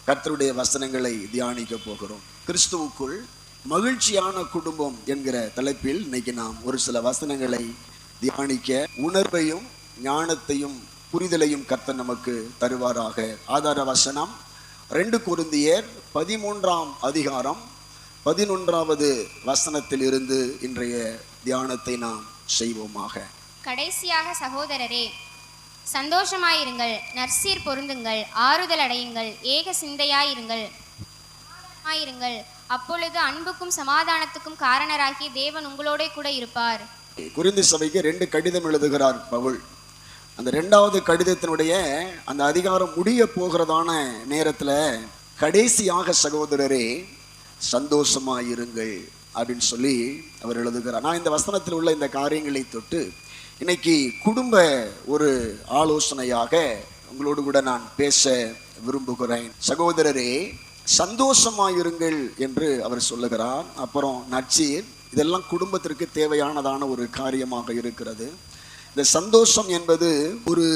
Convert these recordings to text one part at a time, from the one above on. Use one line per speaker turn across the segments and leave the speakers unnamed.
கர்த்தருடைய வசனங்களை தியானிக்க போகிறோம். கிறிஸ்துவுக்குள் மகிழ்ச்சியான குடும்பம் என்கிற தலைப்பில் இன்னைக்கு நாம் ஒரு சில வசனங்களை தியானிக்க உணர்வையும் ஞானத்தையும் புரிதலையும் கர்த்தர் நமக்கு தருவாராக. ஆதார வசனம் 2 கொரிந்தியர் 13ஆம் அதிகாரம் 11வது வசனத்தில் இருந்து இன்றைய தியானத்தை நாம் செய்வோமாக.
கடைசியாக சகோதரரே, சந்தோஷமாயிருங்கள், நற்சீர் பொருந்துங்கள், ஆறுதல் அடையுங்கள், ஏக சிந்தையாயிருங்கள், அப்பொழுது அன்புக்கும் சமாதானத்துக்கும் காரணராகிய தேவன் உங்களோட கூட இருப்பார்.
கொரிந்து சபைக்கு 2 கடிதம் எழுதுகிறார் பவுல். அந்த 2வது கடிதத்தினுடைய அந்த அதிகாரம் முடிய போகிறதான நேரத்தில் கடைசியாக சகோதரரே சந்தோஷமாயிருங்கள் அப்படின்னு சொல்லி அவர் எழுதுகிறார். நான் இந்த வசனத்தில் உள்ள இந்த காரியங்களை தொட்டு இன்னைக்கு குடும்ப ஒரு ஆலோசனையாக உங்களோடு கூட நான் பேச விரும்புகிறேன். சகோதரரே சந்தோஷமாயிருங்கள் என்று அவர் சொல்லுகிறார். அப்புறம் நற்சீர், இதெல்லாம் குடும்பத்திற்கு தேவையானதான ஒரு காரியமாக இருக்கிறது. இந்த சந்தோஷம் என்பது ஒரு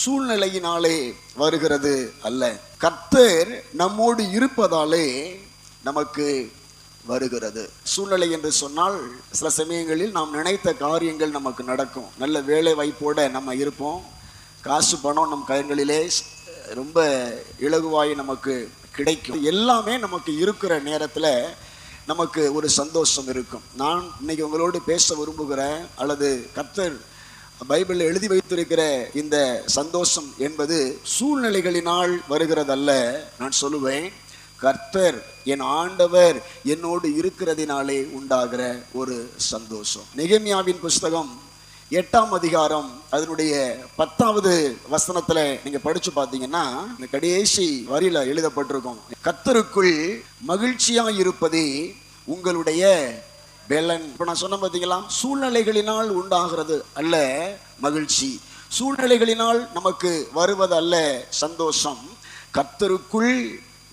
சூழ்நிலையினாலே வருகிறது அல்ல, கர்த்தர் நம்மோடு இருப்பதாலே நமக்கு வருகிறது. சூழ்நிலை என்று சொன்னால் சில சமயங்களில் நாம் நினைத்த காரியங்கள் நமக்கு நடக்கும். நல்ல வேலை வாய்ப்போட நம்ம இருப்போம், காசு பணம் நம் கைகளிலே ரொம்ப இலகுவாய் நமக்கு கிடைக்கும். எல்லாமே நமக்கு இருக்கிற நேரத்தில் நமக்கு ஒரு சந்தோஷம் இருக்கும். நான் இன்னைக்கு உங்களோடு பேச விரும்புகிறேன், அல்லது கர்த்தர் பைபிளில் எழுதி வைத்திருக்கிற இந்த சந்தோஷம் என்பது சூழ்நிலைகளினால் வருகிறதல்ல. நான் சொல்லுவேன், கர்த்தர் என் ஆண்டவர் என்னோடு இருக்கிறதினாலே உண்டாகிற ஒரு சந்தோஷம். நெகேமியாவின் புஸ்தகம் 8ஆம் அதிகாரம் அதனுடைய 10வது வசனத்துல நீங்க படிச்சு பார்த்தீங்கன்னா இந்த கடைசி வரியில எழுதப்பட்டிருக்கும், கர்த்தருக்குள் மகிழ்ச்சியா இருப்பதே உங்களுடைய பெலன். இப்ப நான் சொன்ன பார்த்தீங்களா, சூழ்நிலைகளினால் உண்டாகிறது அல்ல மகிழ்ச்சி, சூழ்நிலைகளினால் நமக்கு வருவது அல்ல சந்தோஷம், கர்த்தருக்குள்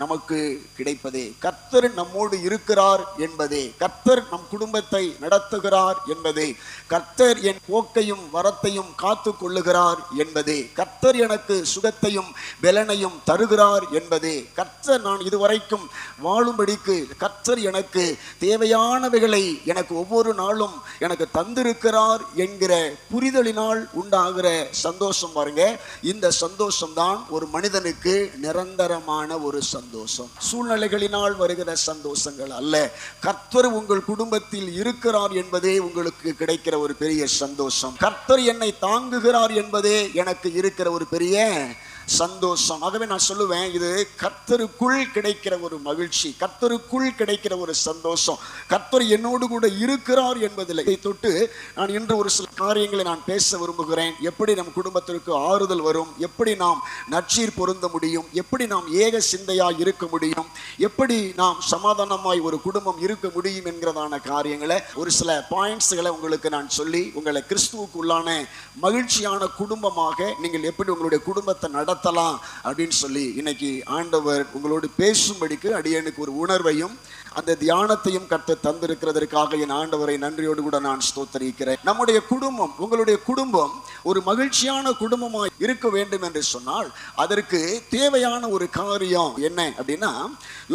நமக்கு கிடைப்பதே, கர்த்தர் நம்மோடு இருக்கிறார் என்பதே, கர்த்தர் நம் குடும்பத்தை நடத்துகிறார் என்பதே, கர்த்தர் என் போக்கையும் வரத்தையும் காத்து கொள்ளுகிறார் என்பதே, கர்த்தர் எனக்கு சுகத்தையும் பெலனையும் தருகிறார் என்பதே, கர்த்தர் நான் இதுவரைக்கும் வாழும்படிக்கு கர்த்தர் எனக்கு தேவையானவைகளை எனக்கு ஒவ்வொரு நாளும் எனக்கு தந்திருக்கிறார் என்கிற புரிதலினால் உண்டாகிற சந்தோஷம். பாருங்க, இந்த சந்தோஷம்தான் ஒரு மனிதனுக்கு நிரந்தரமான ஒரு சந்தோஷம். சூழ்நிலைகளினால் வருகிற சந்தோஷங்கள் அல்ல, கர்த்தர் உங்கள் குடும்பத்தில் இருக்கிறார் என்பதே உங்களுக்கு கிடைக்கிற ஒரு பெரிய சந்தோஷம். கர்த்தர் என்னை தாங்குகிறார் என்பதே எனக்கு இருக்கிற ஒரு பெரிய சந்தோஷம். ஆகவே நான் சொல்லுவேன், இது கர்த்தருக்குள் கிடைக்கிற ஒரு மகிழ்ச்சி, கர்த்தருக்குள் கிடைக்கிற ஒரு சந்தோஷம். கர்த்தர் என்னோடு கூட இருக்கிறார் என்பதில் இதை தொட்டு நான் இன்று ஒரு சில காரியங்களை நான் பேச விரும்புகிறேன். எப்படி நம் குடும்பத்திற்கு ஆறுதல் வரும், எப்படி நாம் நற்சீர் பொருந்த முடியும், எப்படி நாம் ஏக சிந்தையாய் இருக்க முடியும், எப்படி நாம் சமாதானமாய் ஒரு குடும்பம் இருக்க முடியும் என்கிறதான காரியங்களை ஒரு சில பாயிண்ட்ஸ்களை உங்களுக்கு நான் சொல்லி உங்களை கிறிஸ்துவுக்கு உள்ளான மகிழ்ச்சியான குடும்பமாக நீங்கள் எப்படி உங்களுடைய குடும்பத்தை நடத்தலாம் அப்படின்னு சொல்லி இன்னைக்கு ஆண்டவர் உங்களோடு பேசும்படிக்கு அடியனுக்கு ஒரு உணர்வையும் அந்த தியானத்தையும் கர்த்தர் தந்திருக்கிறதற்காக என் ஆண்டவரை நன்றியோடு கூட நான் ஸ்தோத்திரிக்கிறேன். நம்முடைய குடும்பம், உங்களுடைய குடும்பம் ஒரு மகிழ்ச்சியான குடும்பமாய் இருக்க வேண்டும் என்று சொன்னால் அதற்கு தேவையான ஒரு காரியம் என்ன அப்படின்னா,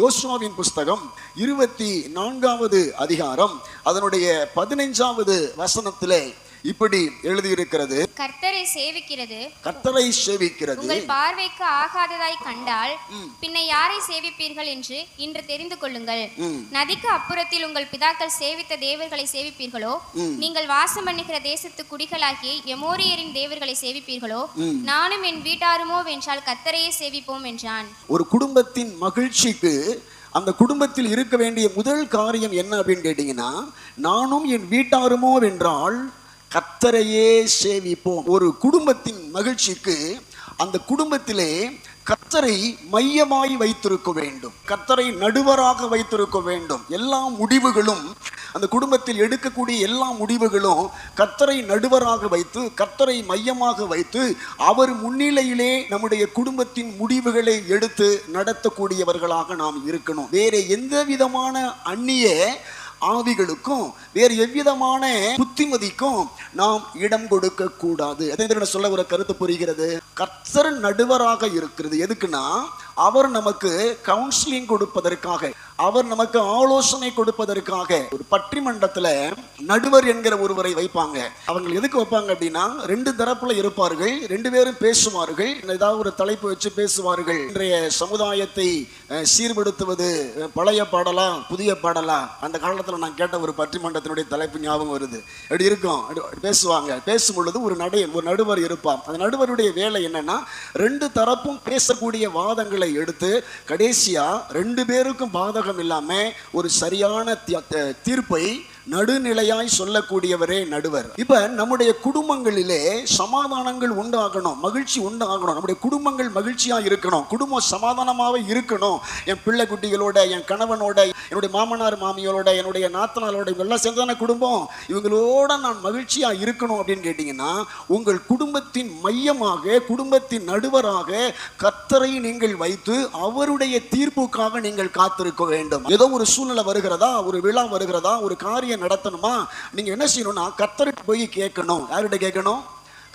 யோசுவாவின் புஸ்தகம் 24வது அதிகாரம் அதனுடைய 15வது வசனத்திலே இப்படி எழுதியிருக்கிறது, கர்த்தரை சேவிக்கிறது
உங்கள் பார்வைக்கு ஆகாததாய் கண்டால் பின்ன யாரை சேவிப்பீர்கள் என்று இன்று தெரிந்து கொள்ளுங்கள். நதிக்கு அப்புறத்தில் உங்கள் பிதாக்கள் சேவித்த தேவர்களை சேவிப்பீர்களோ, நீங்கள் வாசம் பண்ணுகிற தேசத்து குடிகளாகிய எமோரியரின் தேவர்களை சேவிப்பீர்களோ, நானும் என் வீட்டாருமோ வென்றால் கர்த்தரையே சேவிப்போம் என்றான்.
ஒரு குடும்பத்தின் மகிழ்ச்சிக்கு அந்த குடும்பத்தில் இருக்க வேண்டிய முதல் காரியம் என்ன அப்படின்னு கேட்டீங்கன்னா, நானும் என் வீட்டாருமோ வென்றால் கர்த்தரையே சேவிப்போம். ஒரு குடும்பத்தின் மகிழ்ச்சிக்கு அந்த குடும்பத்திலே கர்த்தரை மையமாய் வைத்திருக்க வேண்டும், கர்த்தரை நடுவராக வைத்திருக்க வேண்டும். எல்லா முடிவுகளும், அந்த குடும்பத்தில் எடுக்கக்கூடிய எல்லா முடிவுகளும் கர்த்தரை நடுவராக வைத்து கர்த்தரை மையமாக வைத்து அவர் முன்னிலையிலே நம்முடைய குடும்பத்தின் முடிவுகளை எடுத்து நடத்தக்கூடியவர்களாக நாம் இருக்கணும். வேற எந்த விதமான அந்நிய ஆவிகளுக்கும் வேறு எவ்விதமான புத்திமதிக்கும் நாம் இடம் கொடுக்க கூடாது. அதை சொல்ல ஒரு கருத்து புரிகிறது. கர்த்தர் நடுவராக இருக்கிறது எதுக்குன்னா, அவர் நமக்கு கவுன்சிலிங் கொடுப்பதற்காக, அவர் நமக்கு ஆலோசனை கொடுப்பதற்காக ஒரு பட்டிமன்றத்துல நடுவர் என்கிற ஒருவரை வைப்பாங்க. அவங்க எதுக்கு வைப்பாங்க அப்படின்னா, ரெண்டு தரப்புல இருப்பார்கள், ரெண்டு பேரும் பேசுவார்கள், ஏதாவது ஒரு தலைப்பு வச்சு பேசுவார்கள். இன்றைய சமுதாயத்தை சீர்படுத்துவது பழைய பாடலா புதிய பாடலா? அந்த காலத்துல நான் கேட்ட ஒரு பட்டிமன்றத்தினுடைய தலைப்பு ஞாபகம் வருது. அப்படி இருக்கும், பேசுவாங்க. பேசும் பொழுது ஒரு நடுவர் இருப்பார். அந்த நடுவருடைய வேலை என்னன்னா, ரெண்டு தரப்பும் பேசக்கூடிய வாதங்களை எடுத்து கடைசியா ரெண்டு பேருக்கும் பாதகம் இல்லாம ஒரு சரியான தீர்ப்பை நடுநிலையாய் சொல்லக்கூடியவரே நடுவர். இப்ப நம்முடைய குடும்பங்களிலே சமாதானங்கள் உண்டாகணும், மகிழ்ச்சி உண்டாகணும், நம்முடைய குடும்பங்கள் மகிழ்ச்சியா இருக்கணும், குடும்பம் சமாதானமாவே இருக்கணும். என் பிள்ளை குட்டிகளோட, என் கணவனோட, என்னுடைய மாமனார் மாமியோட, என்னுடைய நாத்தனாரோட, எல்லாம் சேர்ந்தான குடும்பம், இவங்களோட நான் மகிழ்ச்சியா இருக்கணும் அப்படின்னு கேட்டீங்கன்னா, உங்கள் குடும்பத்தின் மையமாக, குடும்பத்தின் நடுவராக கர்த்தரை நீங்கள் வைத்து அவருடைய தீர்ப்புக்காக நீங்கள் காத்திருக்க வேண்டும். ஏதோ ஒரு சூழ்நிலை வருகிறதா, ஒரு விழா வருகிறதா, ஒரு காரியம் நடத்தணுமா, நீங்க என்ன செய்யணும்னா கர்த்தர்கிட்ட போய் கேட்கணும். யார்கிட்ட கேட்கணும்?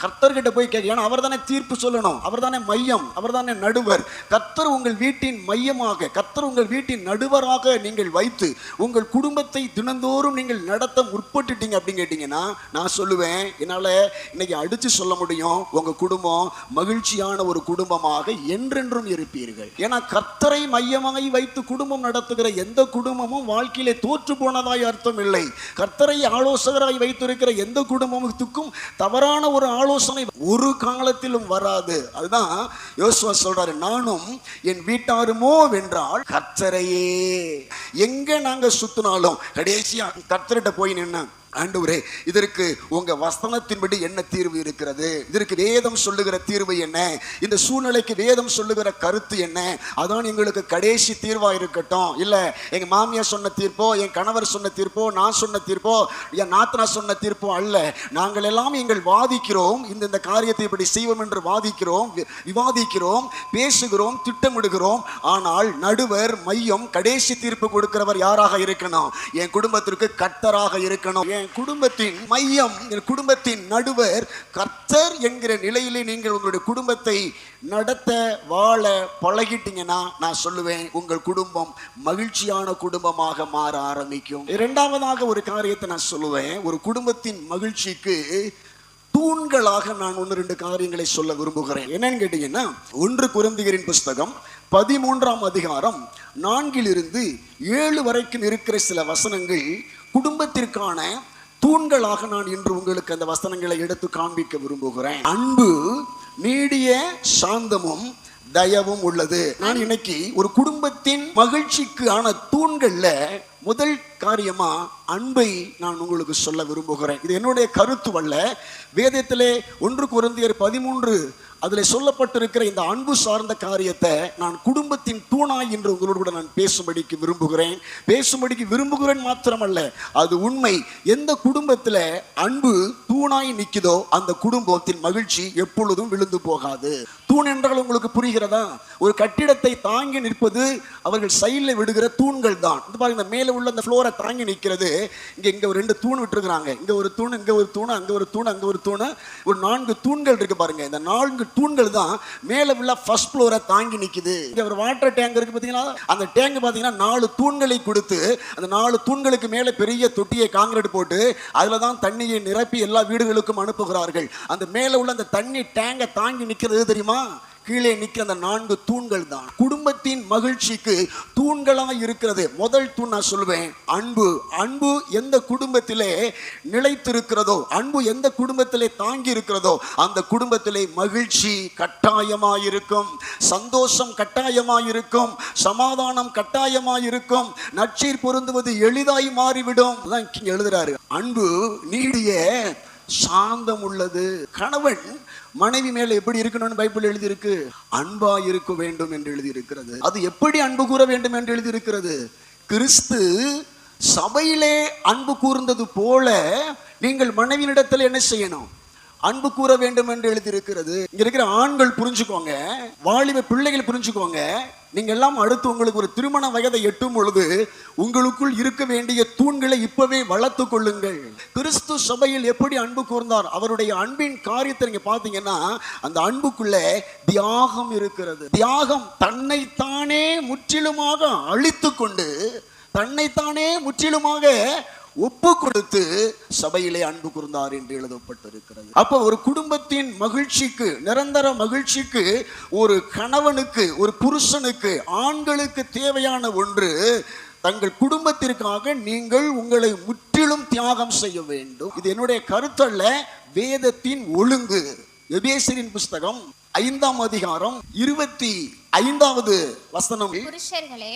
கர்த்தர்கிட்ட போய் கேட்க. ஏன்னா அவர் தானே தீர்ப்பு சொல்லணும், அவர் தானே மையம், அவர் தானே நடுவர். கர்த்தர் உங்கள் வீட்டின் மையமாக, கர்த்தர் உங்கள் வீட்டின் நடுவராக நீங்கள் வைத்து உங்கள் குடும்பத்தை தினந்தோறும் நீங்கள் நடத்த முற்பட்டுட்டீங்க அப்படின்னு கேட்டீங்கன்னா, நான் சொல்லுவேன், என்னால இன்னைக்கு அடிச்சு சொல்ல முடியும், உங்க குடும்பம் மகிழ்ச்சியான ஒரு குடும்பமாக என்றென்றும் இருப்பீர்கள். ஏன்னா கர்த்தரை மையமாய் வைத்து குடும்பம் நடத்துகிற எந்த குடும்பமும் வாழ்க்கையிலே தோற்று போனதாய் அர்த்தம் இல்லை. கர்த்தரை ஆலோசகராய் வைத்திருக்கிற எந்த குடும்பத்துக்கும் தவறான ஒரு ஆலோசனை ஒரு காலத்திலும் வராது. அதுதான் யோசுவா சொல்றாரு, நானும் என் வீட்டாருமோ வென்றால் கர்த்தரையே. எங்க நாங்க சுத்தினாலும் கடைசியா கர்த்தர்கிட்ட போய் நின்ன, ஆண்டவரே இதற்கு உங்க வசனத்தின்படி என்ன தீர்வு இருக்கிறது, இதற்கு வேதம் சொல்லுகிற தீர்வு என்ன, இந்த சூழ்நிலைக்கு வேதம் சொல்லுகிற கருத்து என்ன, அதான் எங்களுக்கு கடைசி தீர்வா இருக்கட்டும். இல்ல எங்க மாமியார் சொன்ன தீர்ப்போ, என் கணவர் சொன்ன தீர்ப்போ, நான் சொன்ன தீர்ப்போ, என் நாத்தனா சொன்ன தீர்ப்போ அல்ல. நாங்கள் எல்லாம் எங்கள் வாதிக்கிறோம், இந்த காரியத்தை இப்படி செய்வோம் என்று வாதிக்கிறோம், விவாதிக்கிறோம், பேசுகிறோம், திட்டமிடுகிறோம். ஆனால் நடுவர் மையம் கடைசி தீர்ப்பு கொடுக்கிறவர் யாராக இருக்கணும்? என் குடும்பத்திற்கு கர்த்தராக இருக்கணும். என் குடும்பத்தின் மையம், என் குடும்பத்தின் நடுவர் கர்த்தர் என்கிற நிலையிலே நீங்கள் உங்களுடைய குடும்பத்தை நடத்த வாழ பழகிட்டீங்கன்னா, நான் சொல்லுவேன், உங்கள் குடும்பம் மகிழ்ச்சியான குடும்பமாக மாற ஆரம்பிக்கும். இரண்டாவதாக ஒரு காரியத்தை நான் சொல்லுவேன், ஒரு குடும்பத்தின் மகிழ்ச்சிக்கு தூண்களாக நான் 1-2 காரியங்களை சொல்ல விரும்புகிறேன். என்னன்னு கேட்டீங்கன்னா, 1 கொரிந்தியரின் புஸ்தகம் 13ஆம் அதிகாரம் 4 - 7 வரைக்கும் இருக்கிற சில வசனங்கள் குடும்பத்திற்கான தூண்களாக நான் இன்று உங்களுக்கு அந்த வசனங்களை எடுத்து காண்பிக்க விரும்புகிறேன். அன்பு நீடிய சாந்தமும் தயவும் உள்ளது. நான் இன்னைக்கு ஒரு குடும்பத்தின் மகிழ்ச்சிக்கு ஆன தூண்கள்ல முதல் காரியமா அன்பை நான் உங்களுக்கு சொல்ல விரும்புகிறேன். இது என்னுடைய கருத்து அல்ல, வேதத்திலே 1 கொரிந்தியர் 13 அதுல சொல்லப்பட்டிருக்கிற இந்த அன்பு சார்ந்த காரியத்தை நான் குடும்பத்தின் தூணாய் என்று உங்களோடு கூட நான் பேசும்படிக்கு விரும்புகிறேன் மாத்திரமல்ல, அது உண்மை. எந்த குடும்பத்துல அன்பு தூணாய் நிக்குதோ அந்த குடும்பத்தின் மகிழ்ச்சி எப்பொழுதும் விழுந்து போகாது. தூண் என்றால் உங்களுக்கு புரிகிறதா? ஒரு கட்டிடத்தை தாங்கி நிற்பது அவர்கள் சைடில் விடுகிற தூண்கள் தான். பாருங்க, இந்த மேலே உள்ள அந்த ஃப்ளோரை தாங்கி நிற்கிறது. இங்க ஒரு 2 தூண் விட்டுருக்காங்க, இங்க ஒரு தூண், இங்க ஒரு தூண், அங்க ஒரு தூண், அங்க ஒரு தூண், ஒரு 4 தூண்கள் இருக்கு பாருங்க. இந்த 4 தூண்கள் தான் மேல உள்ள ஃபர்ஸ்ட் ஃப்ளோரை தாங்கி நிக்குது. இங்க ஒரு வாட்டர் டேங்க் இருக்கு பாத்தீங்களா, அந்த டேங்க் பாத்தீங்கன்னா 4 தூண்களை கொடுத்து அந்த 4 தூண்களுக்கு மேல பெரிய தொட்டியை காங்கிரீட் போட்டு அதுல தான் தண்ணியை நிரப்பி எல்லா வீடுகளுக்கும் அனுப்புகிறார்கள். அந்த மேல உள்ள அந்த தண்ணி டேங்கை தாங்கி நிக்கிறது தெரியுமா? கீழே நிற்கிற அந்த 4 தூண்கள் தான் குடும்பத்தின் மகிழ்ச்சிக்கு தூண்களாக இருக்கிறது. முதல் தூண் நான் சொல்லுவேன் அன்பு. அன்பு எந்த குடும்பத்திலே நிலைத்திருக்கிறதோ, அன்பு எந்த குடும்பத்திலே தாங்கி இருக்கிறதோ அந்த குடும்பத்திலே மகிழ்ச்சி கட்டாயமாயிருக்கும், சந்தோஷம் கட்டாயமாயிருக்கும், சமாதானம் கட்டாயமாயிருக்கும், நற்சீர் பொருந்துவது எளிதாய் மாறிவிடும். அதான் இங்க எழுதுறாரு, அன்பு நீடிய சாந்தம் உள்ளது. கணவன் மனைவி மேல எப்படி இருக்கணும்னு பைபிள் எழுதி இருக்கு? அன்பா இருக்க வேண்டும் என்று எழுதி இருக்கிறது. அது எப்படி அன்பு கூற வேண்டும் என்று எழுதி இருக்கிறது? கிறிஸ்து சபையிலே அன்பு கூர்ந்தது போல நீங்கள் மனைவியிடத்தில் என்ன செய்யணும்? அன்பு கூற வேண்டும் என்று எழுதியிருக்கிறது. இங்க இருக்கிற ஆண்கள் புரிஞ்சுக்கோங்க, வாலிப பிள்ளைகள் புரிஞ்சுக்கோங்க. நீங்க எல்லாம் அடுத்து உங்களுக்கு ஒரு திருமண வயதை எட்டும் பொழுது உங்களுக்குள் இருக்க வேண்டிய தூண்களை இப்பவே வளர்த்து கொள்ளுங்கள். கிறிஸ்து சபையில் எப்படி அன்பு கூர்ந்தார், அவருடைய அன்பின் காரியத்தை நீங்க பாத்தீங்கன்னா அந்த அன்புக்குள்ள தியாகம் இருக்கிறது. தியாகம் தன்னைத்தானே முற்றிலுமாக அழித்து கொண்டு தன்னைத்தானே முற்றிலுமாக ஒப்பு கொடுத்து சபையிலே அன்பு கூர்ந்தார் என்று எழுதப்பட்டிருக்கிறது. அப்போ ஒரு குடும்பத்தின் மகிழ்ச்சிக்கு, நிரந்தர மகிழ்ச்சிக்கு, ஒரு கணவனுக்கு, ஒரு புருஷனுக்கு, ஆண்களுக்கு தேவையான ஒன்று, தங்கள் குடும்பத்திற்காக நீங்கள் உங்களை முற்றிலும் தியாகம் செய்ய வேண்டும். இது என்னுடைய கருத்தல்ல, வேதத்தின் ஒழுங்கு. எபேசியரின் புஸ்தகம் 5ஆம் அதிகாரம் 25வது வசனம்.
புருஷர்களே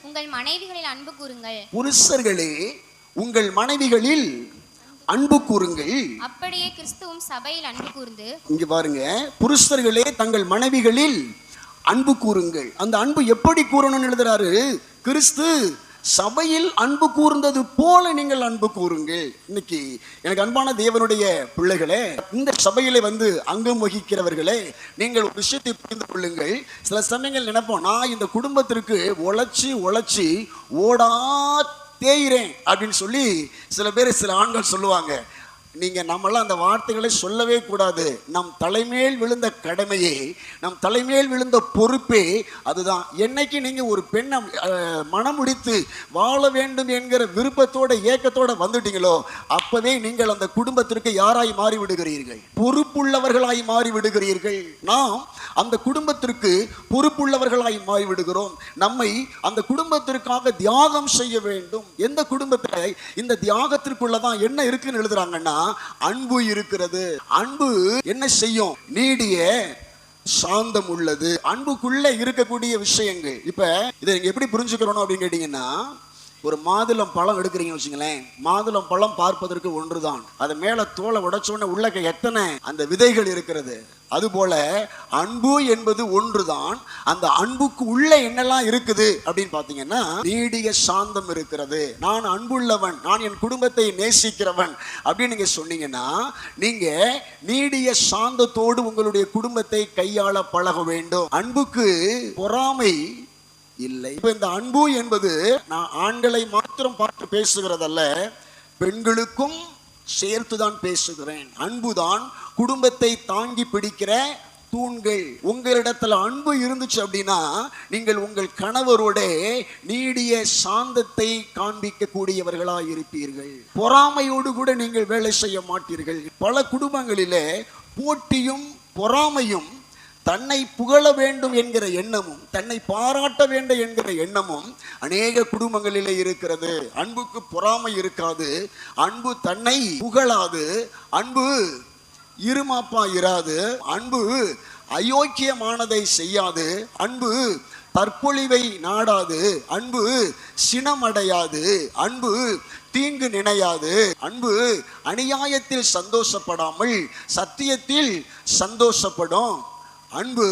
உங்கள் மனைவிகளில் அன்பு கூறுங்கள்.
புருஷர்களே உங்கள் மனைவிகளில் அன்பு கூறுங்கள்,
அப்படியே கிறிஸ்துவும் சபையில் அன்பு கூர்ந்து.
இங்க பாருங்க, புருஷர்களே தங்கள் மனைவிகளில் அன்பு கூறுங்கள். அந்த அன்பு எப்படி கூறணும்னு எழுதுறாரு, கிறிஸ்து சபையில் அன்பு கூர்ந்தது போல நீங்கள் அன்பு கூறுங்கள். இன்னைக்கு எனக்கு அன்பான தேவனுடைய பிள்ளைகளே, இந்த சபையிலே வந்து அங்கம் வகிக்கிறவர்களே, நீங்கள் ஒரு விஷயத்தை புரிந்து கொள்ளுங்கள். சில சமயங்கள் நினைப்போம், நான் இந்த குடும்பத்திற்கு உழைச்சி ஓடா தேயிறேன் அப்படின்னு சொல்லி சில பேர், சில ஆண்கள் சொல்லுவாங்க. நீங்க நம்மளாம் அந்த வார்த்தைகளை சொல்லவே கூடாது. நம் தலைமேல் விழுந்த கடமையே, நம் தலைமேல் விழுந்த பொறுப்பே அதுதான். என்னைக்கு நீங்க ஒரு பெண்ணை மனம் முடித்து வாழ வேண்டும் என்கிற விருப்பத்தோட ஏக்கத்தோட வந்துட்டீங்களோ அப்பவே நீங்கள் அந்த குடும்பத்திற்கு யாராய் மாறி விடுகிறீர்கள், பொறுப்புள்ளவர்களாய் மாறி விடுகிறீர்கள். நாம் அந்த குடும்பத்திற்கு பொறுப்புள்ளவர்களாய் மாறி விடுகிறோம். நம்மை அந்த குடும்பத்திற்காக தியாகம் செய்ய வேண்டும். எந்த குடும்பத்தில் இந்த தியாகத்திற்குள்ளதான் என்ன இருக்குன்னு எழுதுறாங்கன்னா அன்பு இருக்கிறது. அன்பு என்ன செய்யும், நீடிய சாந்தம் உள்ளது. அன்புக்குள்ள இருக்கக்கூடிய விஷயங்கள். இப்ப இதை நீங்க எப்படி புரிஞ்சுக்கிறோம் அப்படின்னு கேட்டீங்கன்னா, ஒரு மாதுளம் பழம் எடுக்கிறீங்கன்னு வச்சுங்களேன், மாதுளம் பழம் பார்ப்பதற்கு ஒன்றுதான், அது மேல தோலை உடைச்சோடனே உள்ள எத்தனை அந்த விதைகள் இருக்கிறது. அதுபோல அன்பு என்பது ஒன்றுதான். அந்த அன்புக்கு உள்ள என்னெல்லாம் இருக்குது அப்படின்னு பாத்தீங்கன்னா, நீடிய சாந்தம் இருக்கிறது. நான் அன்புள்ளவன், நான் என் குடும்பத்தை நேசிக்கிறவன் அப்படின்னு நீங்க சொன்னீங்கன்னா, நீங்க நீடிய சாந்தத்தோடு உங்களுடைய குடும்பத்தை கையாள பழக வேண்டும். அன்புக்கு பொறாமை இல்லை. இப்ப இந்த அன்பு என்பது நான் ஆண்களை மாத்திரம் பார்த்து பேசுகிறதல்ல, பெண்களுக்கும் சேர்த்துதான் பேசுகிறேன். அன்புதான் குடும்பத்தை தாங்கி பிடிக்கிற தூண்கள். உங்களிடத்துல அன்பு இருந்துச்சு அப்படின்னா நீங்கள் உங்கள் கணவரோட நீடிய சாந்தத்தை காண்பிக்க கூடியவர்களாய் இருப்பீர்கள். பொறாமையோடு கூட நீங்கள் வேலை செய்ய மாட்டீர்கள். பல குடும்பங்களிலே போட்டியும் பொறாமையும், தன்னை புகழ வேண்டும் என்கிற எண்ணமும், தன்னை பாராட்ட வேண்டும் என்கிற எண்ணமும் அநேக குடும்பங்களிலே இருக்கிறது. அன்புக்கு பொறாமை இருக்காது, அன்பு தன்னை புகழாது, அன்பு இருமாப்பா இராது, அன்பு அயோக்கியமானதை செய்யாது, அன்பு தற்பொழிவை நாடாது, அன்பு சினமடையாது, அன்பு தீங்கு நினையாது, அன்பு அநியாயத்தில் சந்தோஷப்படாமல் சத்தியத்தில் சந்தோஷப்படும், அன்பு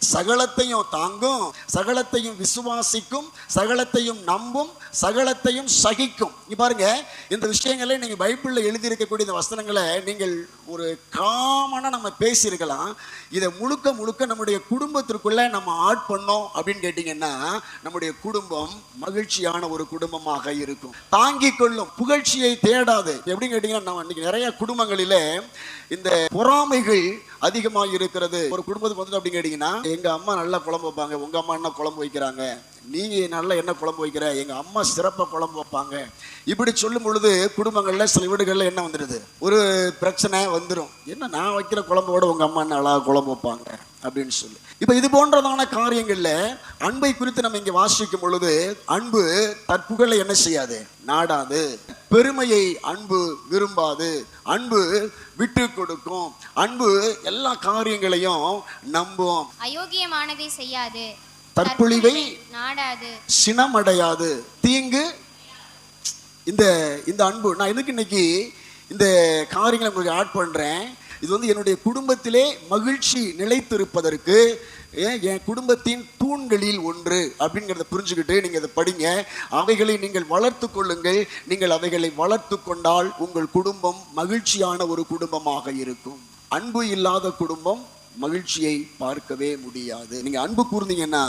சகலத்தையும் தாங்கும், சகலத்தையும் விசுவாசிக்கும், சகலத்தையும் நம்பும், சகலத்தையும் சகிக்கும். பாருங்க, இந்த விஷயங்களை நீங்க பைபிள்ல எழுதியிருக்கக்கூடிய இந்த வசனங்களை நீங்கள் ஒரு காமனா நம்ம பேசியிருக்கலாம். இதை முழுக்க முழுக்க நம்முடைய குடும்பத்திற்குள்ள நம்ம ஆட் பண்ணோம் அப்படின்னு கேட்டீங்கன்னா நம்முடைய குடும்பம் மகிழ்ச்சியான ஒரு குடும்பமாக இருக்கும். தாங்கிக் கொள்ளும், புகழ்ச்சியை தேடாது. எப்படின்னு கேட்டீங்கன்னா, நம்ம இன்னைக்கு நிறைய குடும்பங்களிலே இந்த பொறாமைகள் அதிகமாக இருக்கிறது. ஒரு குடும்பத்துக்கு வந்து அப்படின்னு கேட்டீங்கன்னா, எங்க அம்மா நல்லா குழம்பு வைப்பாங்க, உங்க அம்மா என்ன குழம்பு வைக்கிறாங்க, நீங்க நல்லா என்ன குழம்பு வைக்கிற, எங்க அம்மா சிறப்பா குழம்பு வைப்பாங்க. இப்படி சொல்லும் பொழுது குடும்பங்கள்ல சில வீடுகள்ல என்ன வந்துடுது, ஒரு பிரச்சனை வந்துடும். என்ன நான் வைக்கிற குழம்போட உங்க அம்மா என்ன அழகா குழம்பு வைப்பாங்க அப்படின்னு சொல்லி. இப்ப இது போன்றதான காரியங்கள்ல அன்பை குறித்து நம்ம இங்க வாசிக்கும் பொழுது, அன்பு தற்புகளை என்ன செய்யாது, நாடாது, பெருமையை அன்பு விரும்பாது, அன்பு விட்டு கொடுக்கும், அன்பு எல்லா காரியங்களையும் நம்பும்,
அயோக்கியமானதை செய்யாது,
தற்பொழிவை
நாடாது,
சினமடையாது, தீங்கு. இந்த அன்பு நான் எதுக்கு இன்னைக்கு இந்த காரியங்களை உங்களுக்கு ஆட் பண்றேன், இது வந்து என்னுடைய குடும்பத்திலே மகிழ்ச்சி நிலைத்திருப்பதற்கு, என் குடும்பத்தின் தூண்களில் ஒன்று அப்படிங்கிறத புரிஞ்சுக்கிட்டு நீங்கள் அதை படிங்க. அவைகளை நீங்கள் வளர்த்து கொள்ளுங்கள். நீங்கள் அவைகளை வளர்த்து கொண்டால் உங்கள் குடும்பம் மகிழ்ச்சியான ஒரு குடும்பமாக இருக்கும். அன்பு இல்லாத குடும்பம் மகிழ்ச்சியை பார்க்கவே முடியாது. நீங்கள் அன்பு கூர்ந்தீங்கன்னா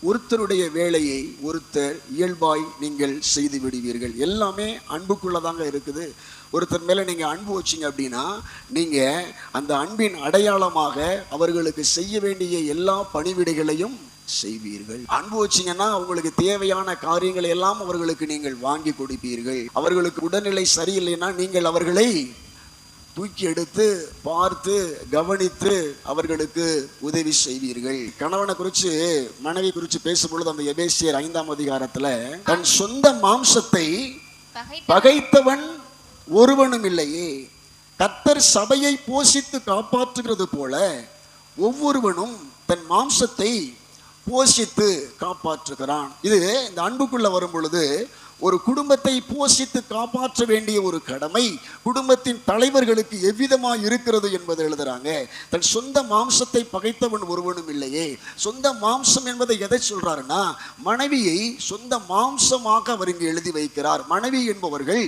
ஒருத்தருடைய வேலையை ஒருத்தர் இயல்பாய் நீங்கள் செய்து விடுவீர்கள். எல்லாமே அன்புக்குள்ளதாங்க இருக்குது. ஒருத்தர் மேலே நீங்கள் அன்பு வச்சிங்க அப்படின்னா நீங்கள் அந்த அன்பின் அடையாளமாக அவர்களுக்கு செய்ய வேண்டிய எல்லா பணிவிடைகளையும் செய்வீர்கள். அன்பு வச்சிங்கன்னா அவங்களுக்கு தேவையான காரியங்களை எல்லாம் அவர்களுக்கு நீங்கள் வாங்கி கொடுப்பீர்கள். அவர்களுக்கு உடல்நிலை சரியில்லைன்னா நீங்கள் அவர்களை தூக்கி எடுத்து பார்த்து கவனித்து அவர்களுக்கு உதவி செய்வீர்கள். கணவனை குறித்து மனைவி குறித்து பேசும்பொழுது அந்த எபேசியர் 5ஆம் அதிகாரத்துல தன் சொந்த மாம்சத்தை பகைத்தவன் ஒருவனும் இல்லையே, கர்த்தர் சபையை போஷித்து காப்பாற்றுகிறது போல ஒவ்வொருவனும் தன் மாம்சத்தை போஷித்து காப்பாற்றுகிறான். இது இந்த அன்புக்குள்ள வரும் பொழுது ஒரு குடும்பத்தை போஷித்து காப்பாற்ற வேண்டிய ஒரு கடமை குடும்பத்தின் தலைவர்களுக்கு எவ்விதமாக இருக்கிறது என்பதை எழுதுறாங்க. தன் சொந்த மாம்சத்தை பகைத்தவன் ஒருவனும் இல்லையே. சொந்த மாம்சம் என்பதை எதை சொல்றாருன்னா மனைவியை சொந்த மாம்சமாக அவர் இங்கு எழுதி வைக்கிறார். மனைவி என்பவர்கள்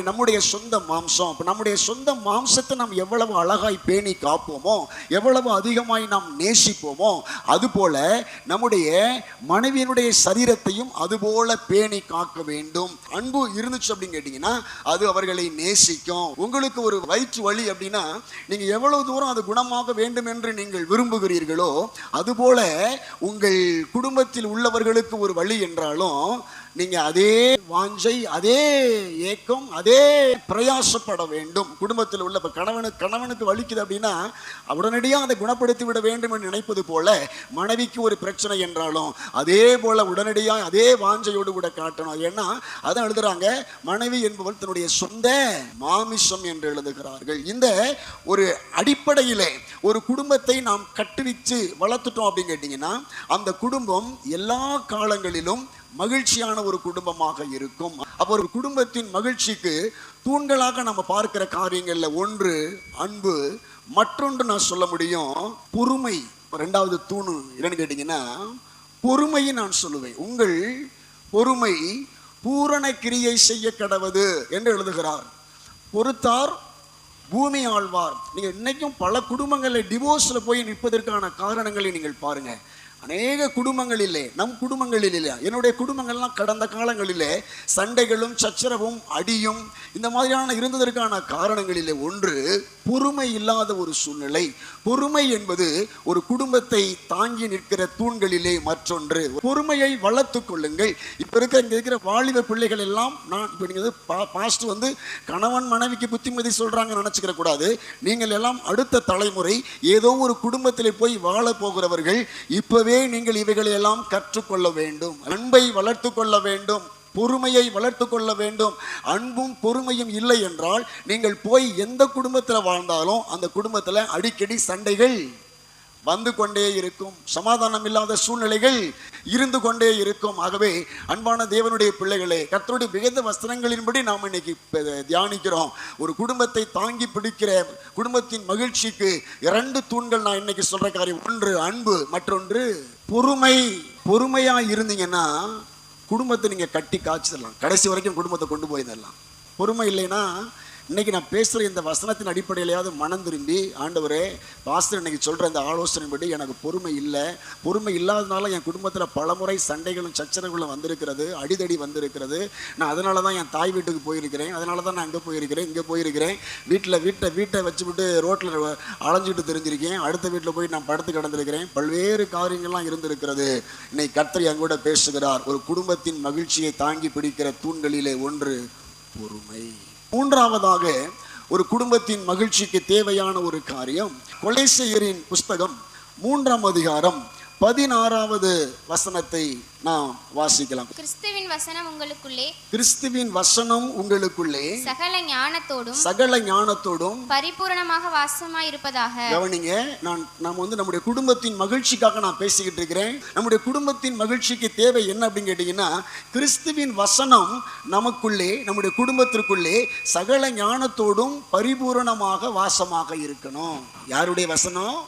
நம்முடைய சொந்த மாம்சம். இப்போ நம்முடைய சொந்த மாம்சத்தை நாம் எவ்வளவு அழகாய் பேணி காப்போமோ, எவ்வளவு அதிகமாய் நாம் நேசிப்போமோ, அதுபோல நம்முடைய மனைவியினுடைய சரீரத்தையும் அதுபோல பேணி காக்க வேண்டும். அன்பு இருந்துச்சு அப்படின்னு கேட்டீங்கன்னா அது அவர்களை நேசிக்கும். உங்களுக்கு ஒரு வயிற்று வலி அப்படின்னா நீங்க எவ்வளவு தூரம் அது குணமாக வேண்டும் என்று நீங்கள் விரும்புகிறீர்களோ அதுபோல உங்கள் குடும்பத்தில் உள்ளவர்களுக்கு ஒரு வலி என்றாலும் நீங்க அதே வாஞ்சை, அதே ஏக்கம், அதே பிரயாசப்பட வேண்டும். குடும்பத்தில் உள்ள கணவனுக்கு வலிக்குது அப்படின்னா உடனடியாக அதை குணப்படுத்தி விட வேண்டும் என்று நினைப்பது போல மனைவிக்கு ஒரு பிரச்சனை என்றாலும் அதே போல உடனடியாக அதே வாஞ்சையோடு கூட காட்டணும். ஏன்னா அதை எழுதுறாங்க மனைவி என்பவள் தன்னுடைய சொந்த மாமிசம் என்று எழுதுகிறார்கள். இந்த ஒரு அடிப்படையிலே ஒரு குடும்பத்தை நாம் கட்டுவிச்சு வளர்த்துட்டோம் அப்படின்னு கேட்டீங்கன்னா அந்த குடும்பம் எல்லா காலங்களிலும் மகிழ்ச்சியான ஒரு குடும்பமாக இருக்கும். அப்போ ஒரு குடும்பத்தின் மகிழ்ச்சிக்கு தூண்களாக நம்ம பார்க்கிற காரியங்கள்ல ஒன்று அன்பு, மற்றொன்று நான் சொல்ல முடியும் பொறுமை. ரெண்டாவது தூணு என்னன்னு கேட்டீங்கன்னா பொறுமையை நான் சொல்லுவேன். உங்கள் பொறுமை பூரண கிரியை செய்ய கடவது என்று எழுதுகிறார். பொறுத்தார் பூமி ஆழ்வார். நீங்க இன்னைக்கும் பல குடும்பங்களில் டிவோர்ஸ்ல போய் நிற்பதற்கான காரணங்களை நீங்கள் பாருங்க. அநேக குடும்பங்களிலே, நம் குடும்பங்களிலே, என்னுடைய குடும்பங்கள்லாம் கடந்த காலங்களிலே சண்டைகளும் சச்சரவும் அடியும் இந்த மாதிரியான இருந்ததற்கான காரணங்களிலே ஒன்று பொறுமை இல்லாத ஒரு சூழ்நிலை. பொறுமை என்பது ஒரு குடும்பத்தை தாங்கி நிற்கிற தூண்களிலே மற்றொன்று. பொறுமையை வளர்த்து கொள்ளுங்கள். இப்ப இருக்கிற வாலிப பிள்ளைகள் எல்லாம் நான் இப்ப பாஸ்ட் கணவன் மனைவிக்கு புத்திமதி சொல்றாங்க நினைச்சுக்கிற கூடாது. நீங்கள் எல்லாம் அடுத்த தலைமுறை ஏதோ ஒரு குடும்பத்திலே போய் வாழ போகிறவர்கள். இப்பவே நீங்கள் இவைகளை எல்லாம் கற்றுக்கொள்ள வேண்டும். அன்பை வளர்த்து கொள்ள வேண்டும், பொறுமையை வளர்த்து கொள்ள வேண்டும். அன்பும் பொறுமையும் இல்லை என்றால் நீங்கள் போய் எந்த குடும்பத்தில் வாழ்ந்தாலும் அந்த குடும்பத்தில் அடிக்கடி சண்டைகள் வந்து கொண்டே இருக்கும், சமாதானம் இல்லாத சூழ்நிலைகள் இருந்து கொண்டே இருக்கும். ஆகவே அன்பான தேவனுடைய பிள்ளைகளே, கர்த்தருடைய வேத வசனங்களின்படி நாம் இன்னைக்கு தியானிக்கிறோம். ஒரு குடும்பத்தை தாங்கி பிடிக்கிற குடும்பத்தின் மகிழ்ச்சிக்கு 2 தூண்கள் நான் இன்னைக்கு சொல்ற காரியம். ஒன்று அன்பு, மற்றொன்று பொறுமை. பொறுமையா இருந்தீங்கன்னா குடும்பத்தை நீங்க கட்டி காய்ச்சிடலாம், கடைசி வரைக்கும் குடும்பத்தை கொண்டு போயிடலாம். பொறுமை இல்லைன்னா இன்னைக்கு நான் பேசுகிற இந்த வசனத்தின் அடிப்படையிலையாவது மனம் திரும்பி ஆண்டவரே பாஸ்டர் இன்னைக்கு சொல்கிற இந்த ஆலோசனைப்படி எனக்கு பொறுமை இல்லை, பொறுமை இல்லாதனால என் குடும்பத்தில் பலமுறை சண்டைகளும் சச்சரவுகளும் வந்திருக்கிறது, அடிதடி வந்திருக்கிறது. நான் அதனால தான் என் தாய் வீட்டுக்கு போயிருக்கிறேன், அதனால தான் நான் அங்கே போயிருக்கிறேன், இங்கே போயிருக்கிறேன், வீட்டை வச்சுவிட்டு ரோட்டில் அலைஞ்சிட்டு தெரிஞ்சிருக்கேன், அடுத்த வீட்டில் போய் நான் படுத்து கிடந்திருக்கிறேன், பல்வேறு காரியங்கள்லாம் இருந்திருக்கிறது. இன்னைக்கு கர்த்தர் என் கூட பேசுகிறார். ஒரு குடும்பத்தின் மகிழ்ச்சியை தாங்கி பிடிக்கிற தூண்களிலே ஒன்று பொறுமை. மூன்றாவதாக ஒரு குடும்பத்தின் மகிழ்ச்சிக்கு தேவையான ஒரு காரியம் கொலேசியரின் புஸ்தகம் 3ஆம் அதிகாரம் 16வது வசனத்தை நாம் வாசிக்கலாம்.
கிறிஸ்துவின் வசனம் உங்களுக்குள்ளே,
கிறிஸ்துவின் வசனம் உங்களுக்குள்ளே
சகல ஞானத்தோடும் பரிபூரணமாக வாசமாய் இருப்பதாக.
கவனிங்க, நாம் நம்முடைய குடும்பத்தின் மகிழ்ச்சிக்காக நான் பேசிக்கிட்டு இருக்கிறேன். நம்முடைய குடும்பத்தின் மகிழ்ச்சிக்கு தேவை என்ன அப்படின்னு கேட்டீங்கன்னா கிறிஸ்துவின் வசனம் நமக்குள்ளே, நம்முடைய குடும்பத்திற்குள்ளே சகல ஞானத்தோடும் பரிபூரணமாக வாசமாக இருக்கணும். யாருடைய வசனம்?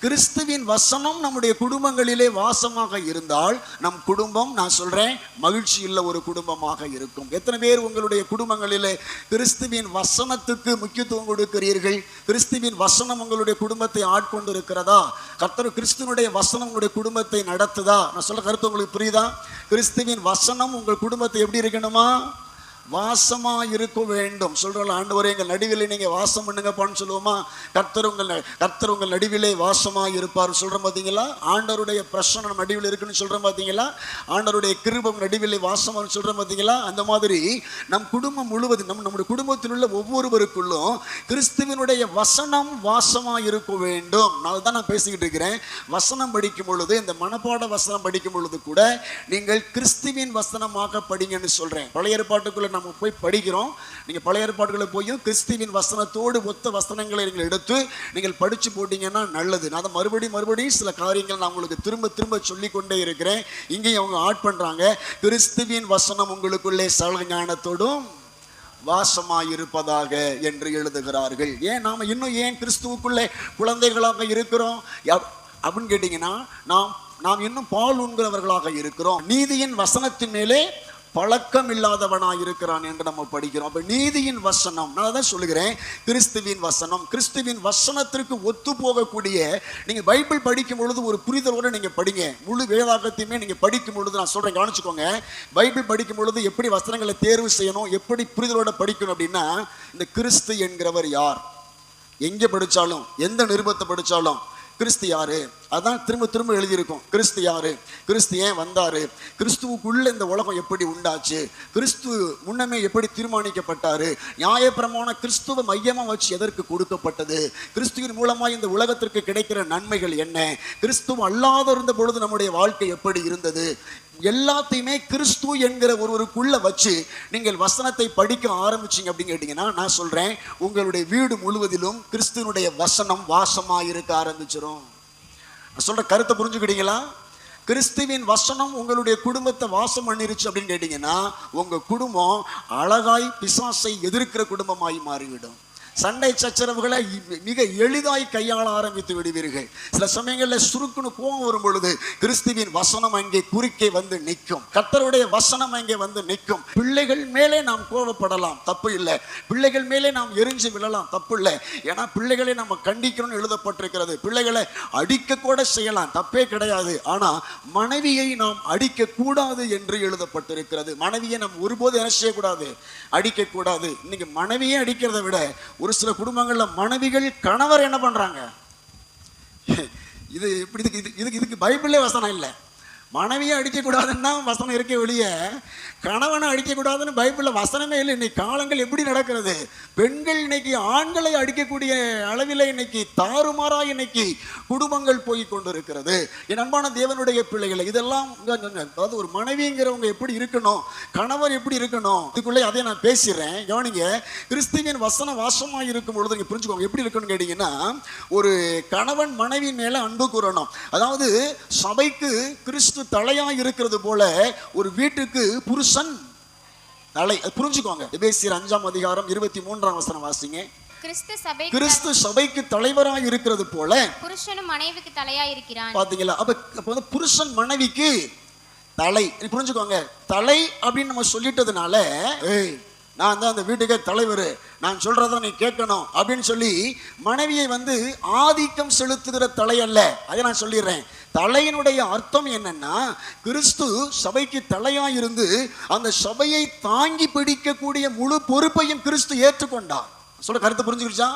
கிறிஸ்துவின் வசனம் நம்முடைய குடும்பங்களிலே வாசமாக இருந்தால் நம் குடும்பம், நான் சொல்றேன், மகிழ்ச்சி உள்ள ஒரு குடும்பமாக இருக்கும். எத்தனை பேர் உங்களுடைய குடும்பங்களிலே கிறிஸ்துவின் வசனத்துக்கு முக்கியத்துவம் கொடுக்கிறீர்கள்? கிறிஸ்துவின் வசனம் உங்களுடைய குடும்பத்தை ஆட்கொண்டு இருக்கிறதா? கர்த்தர் கிறிஸ்துவனுடைய வசனம் உங்களுடைய குடும்பத்தை நடத்துதா? நான் சொல்ற கருத்து உங்களுக்கு புரியுதா? கிறிஸ்துவின் வசனம் உங்கள் குடும்பத்தை எப்படி இருக்கணுமா? வாசமா இருக்க வேண்டும். சொல்றோம், ஆண்டவரே எங்கள் நடுவிலே நீங்க வாசம் பண்ணுங்கப்பான்னு சொல்லுவோமா? கர்த்தர் உங்கள் நடுவிலே வாசமா இருப்பார் சொல்றோம் பாத்தீங்களா? ஆண்டவருடைய பிரசன்னம் நம்ம நடுவில் இருக்குன்னு சொல்றோம் பாத்தீங்களா? ஆண்டவருடைய கிருபை நடுவிலே வாசமா சொல்றோம் பாத்தீங்களா? அந்த மாதிரி நம் குடும்பம் முழுவதும் நம்முடைய குடும்பத்தில் உள்ள ஒவ்வொருவருக்குள்ளும் கிறிஸ்துவனுடைய வசனம் வாசமா இருக்க வேண்டும். நான் பேசிக்கிட்டு இருக்கிறேன். வசனம் படிக்கும் பொழுது, இந்த மனப்பாட வசனம் படிக்கும் பொழுது கூட நீங்கள் கிறிஸ்துவின் வசனமாக படிங்கன்னு சொல்றேன். பழைய ஏற்பாட்டுக்குள்ள நம்ம போய் படிக்கிறோம். நீங்க பழைய ஏற்பாடுகளை போய் கிறிஸ்துவின் வசனத்தோடு ஒத்த வசனங்களை நீங்கள் எடுத்து நீங்கள் படிச்சு போட்டீங்கன்னா நல்லது. நான் மறுபடியும் சில காரியங்கள் நான் உங்களுக்கு திரும்ப சொல்லி கொண்டே இருக்கிறேன். இங்கேயும் அவங்க ஆட் பண்றாங்க, கிறிஸ்துவின் வசனம் உங்களுக்குள்ளே சகல ஞானத்தோடும் வாசமாயிருப்பதாக என்று எழுதுகிறார்கள். ஏன் நாம இன்னும் ஏன் கிறிஸ்துவுக்குள்ளே குழந்தைகளாக இருக்கிறோம் அப்படின்னு கேட்டீங்கன்னா, நாம் இன்னும் பால் உண்கிறவர்களாக இருக்கிறோம். நீதியின் வசனத்தின் மேலே பழக்கம் இல்லாதவனாய் இருக்கிறான் என்று நம்ம படிக்கிறோம். அப்ப நீதியின் வசனம், நான் தான் சொல்லுகிறேன், கிறிஸ்துவின் வசனம், கிறிஸ்துவின் வசனத்திற்கு ஒத்து போகக்கூடிய, நீங்க பைபிள் படிக்கும் பொழுது ஒரு புரிதலோடு நீங்க படிங்க. முழு வேதாகத்தையுமே நீங்க படிக்கும் பொழுது, நான் சொல்றேன் கவனிச்சுக்கோங்க, பைபிள் படிக்கும் பொழுது எப்படி வசனங்களை தேர்வு செய்யணும், எப்படி புரிதலோட படிக்கணும் அப்படின்னா, இந்த கிறிஸ்து என்கிறவர் யார், எங்க படிச்சாலும் எந்த நிருபத்தை படிச்சாலும் கிறிஸ்து யாரு, அதான் திரும்ப எழுதியிருக்கும். கிறிஸ்து யாரு, கிறிஸ்து ஏன் வந்தாரு, கிறிஸ்துவுக்குள்ள இந்த உலகம் எப்படி உண்டாச்சு, கிறிஸ்து முன்னமே எப்படி தீர்மானிக்கப்பட்டாரு, நியாயப்பிரமாண கிறிஸ்துவ மையமா வச்சு எதற்கு கொடுக்கப்பட்டது, கிறிஸ்துவின் மூலமா இந்த உலகத்திற்கு கிடைக்கிற நன்மைகள் என்ன, கிறிஸ்துவ அல்லாத இருந்த பொழுது நம்முடைய வாழ்க்கை எப்படி இருந்தது, எல்லாத்தையுமே கிறிஸ்து என்கிற ஒருவருக்குள்ள வச்சு நீங்கள் வசனத்தை படிக்க ஆரம்பிச்சீங்க அப்படின்னு கேட்டீங்கன்னா, நான் சொல்றேன், உங்களுடைய வீடு முழுவதிலும் கிறிஸ்துவனுடைய வசனம் வாசமா இருக்க ஆரம்பிச்சிடும். சொல்ற கருத்தை புரிஞ்சுக்கிட்டீங்களா? கிறிஸ்துவின் வசனம் உங்களுடைய குடும்பத்தை வாசம் பண்ணிருச்சு அப்படின்னு கேட்டீங்கன்னா, உங்க குடும்பம் அழகாய் பிசாசை எதிர்க்கிற குடும்பமாய் மாறிவிடும். சண்டை சச்சரவுகளை மிக எளிதாய் கையாள ஆரம்பித்து விடுவீர்கள். சில சமயங்களில் சுருக்குன்னு கோபம் வரும் பொழுது கிறிஸ்துவின் வசனம் அங்கே குறுக்கே வந்து நிற்கும். கர்த்தருடைய வசனம் அங்கே வந்து நிற்கும். பிள்ளைகள் மேலே நாம் கோபப்படலாம், தப்பு இல்லை. பிள்ளைகள் மேலே நாம் எரிஞ்சு விழலாம், தப்பு இல்லை. ஏன்னா பிள்ளைகளை நம்ம கண்டிக்கணும்னு எழுதப்பட்டிருக்கிறது. பிள்ளைகளை அடிக்க கூட செய்யலாம், தப்பே கிடையாது. ஆனா மனைவியை நாம் அடிக்க கூடாது என்று எழுதப்பட்டிருக்கிறது. மனைவியை நாம் ஒருபோது என்ன செய்யக்கூடாது, அடிக்க கூடாது. இன்னைக்கு மனைவியை அடிக்கிறத விட ஒரு சில குடும்பங்கள்ல மனைவிகள் கணவர் என்ன பண்றாங்க, இதுக்கு பைபிளே வசனம் இல்லை. மனைவியை அடிக்கக்கூடாதுன்னா வசனம் இருக்க வெளிய, கணவனை அடிக்கக்கூடாதுன்னு பைபிளில் வசனமே இல்லை. இன்னைக்கு காலங்கள் எப்படி நடக்கிறது, பெண்கள் இன்னைக்கு ஆண்களை அடிக்கக்கூடிய அளவில் இன்னைக்கு தாறுமாறா இன்னைக்கு குடும்பங்கள் போய் கொண்டு இருக்கிறது. என் அன்பான தேவனுடைய பிள்ளைகளை, இதெல்லாம் அதாவது ஒரு மனைவிங்கிறவங்க எப்படி இருக்கணும், கணவர் எப்படி இருக்கணும், இதுக்குள்ளே அதே நான் பேசிடுறேன், கவனிங்க. கிறிஸ்துவின் வசனம் வாசமாக இருக்கும் பொழுது நீங்க புரிஞ்சுக்கோங்க எப்படி இருக்குன்னு கேட்டீங்கன்னா, ஒரு கணவன் மனைவி மேல அன்பு கூறணும். அதாவது சபைக்கு கிறிஸ்து தலையா இருக்கிறது போல ஒரு வீட்டுக்கு புருஷன் தலை. புரிஞ்சுக்கோங்க. எபேசியர் 5ஆம் அதிகாரம் 23ஆம் வசனம் வாசிங்க. கிறிஸ்து சபைக்கு தலைவராக இருக்கிறது போல
புருஷனும் மனைவிக்கு தலையா இருக்கிறான்.
பாத்தீங்களா? அப்ப புருஷன் மனைவிக்கு தலை. புரிஞ்சுக்கோங்க. தலை அப்படின்னு நம்ம சொல்லிட்டதுனால, நான் தான் அந்த வீட்டுக்கே தலைவர், நான் சொல்றத நீ கேட்கணும் அப்படின்னு சொல்லி மனைவியை ஆதிக்கம் செலுத்துகிற தலை அல்ல. அதை நான் சொல்லிடுறேன். தலையினுடைய அர்த்தம் என்னன்னா, கிறிஸ்து சபைக்கு தலையா இருந்து அந்த சபையை தாங்கி பிடிக்கக்கூடிய முழு பொறுப்பையும் கிறிஸ்து ஏற்றுக்கொண்டார். சொல்ல கருத்தை புரிஞ்சுக்கிச்சா?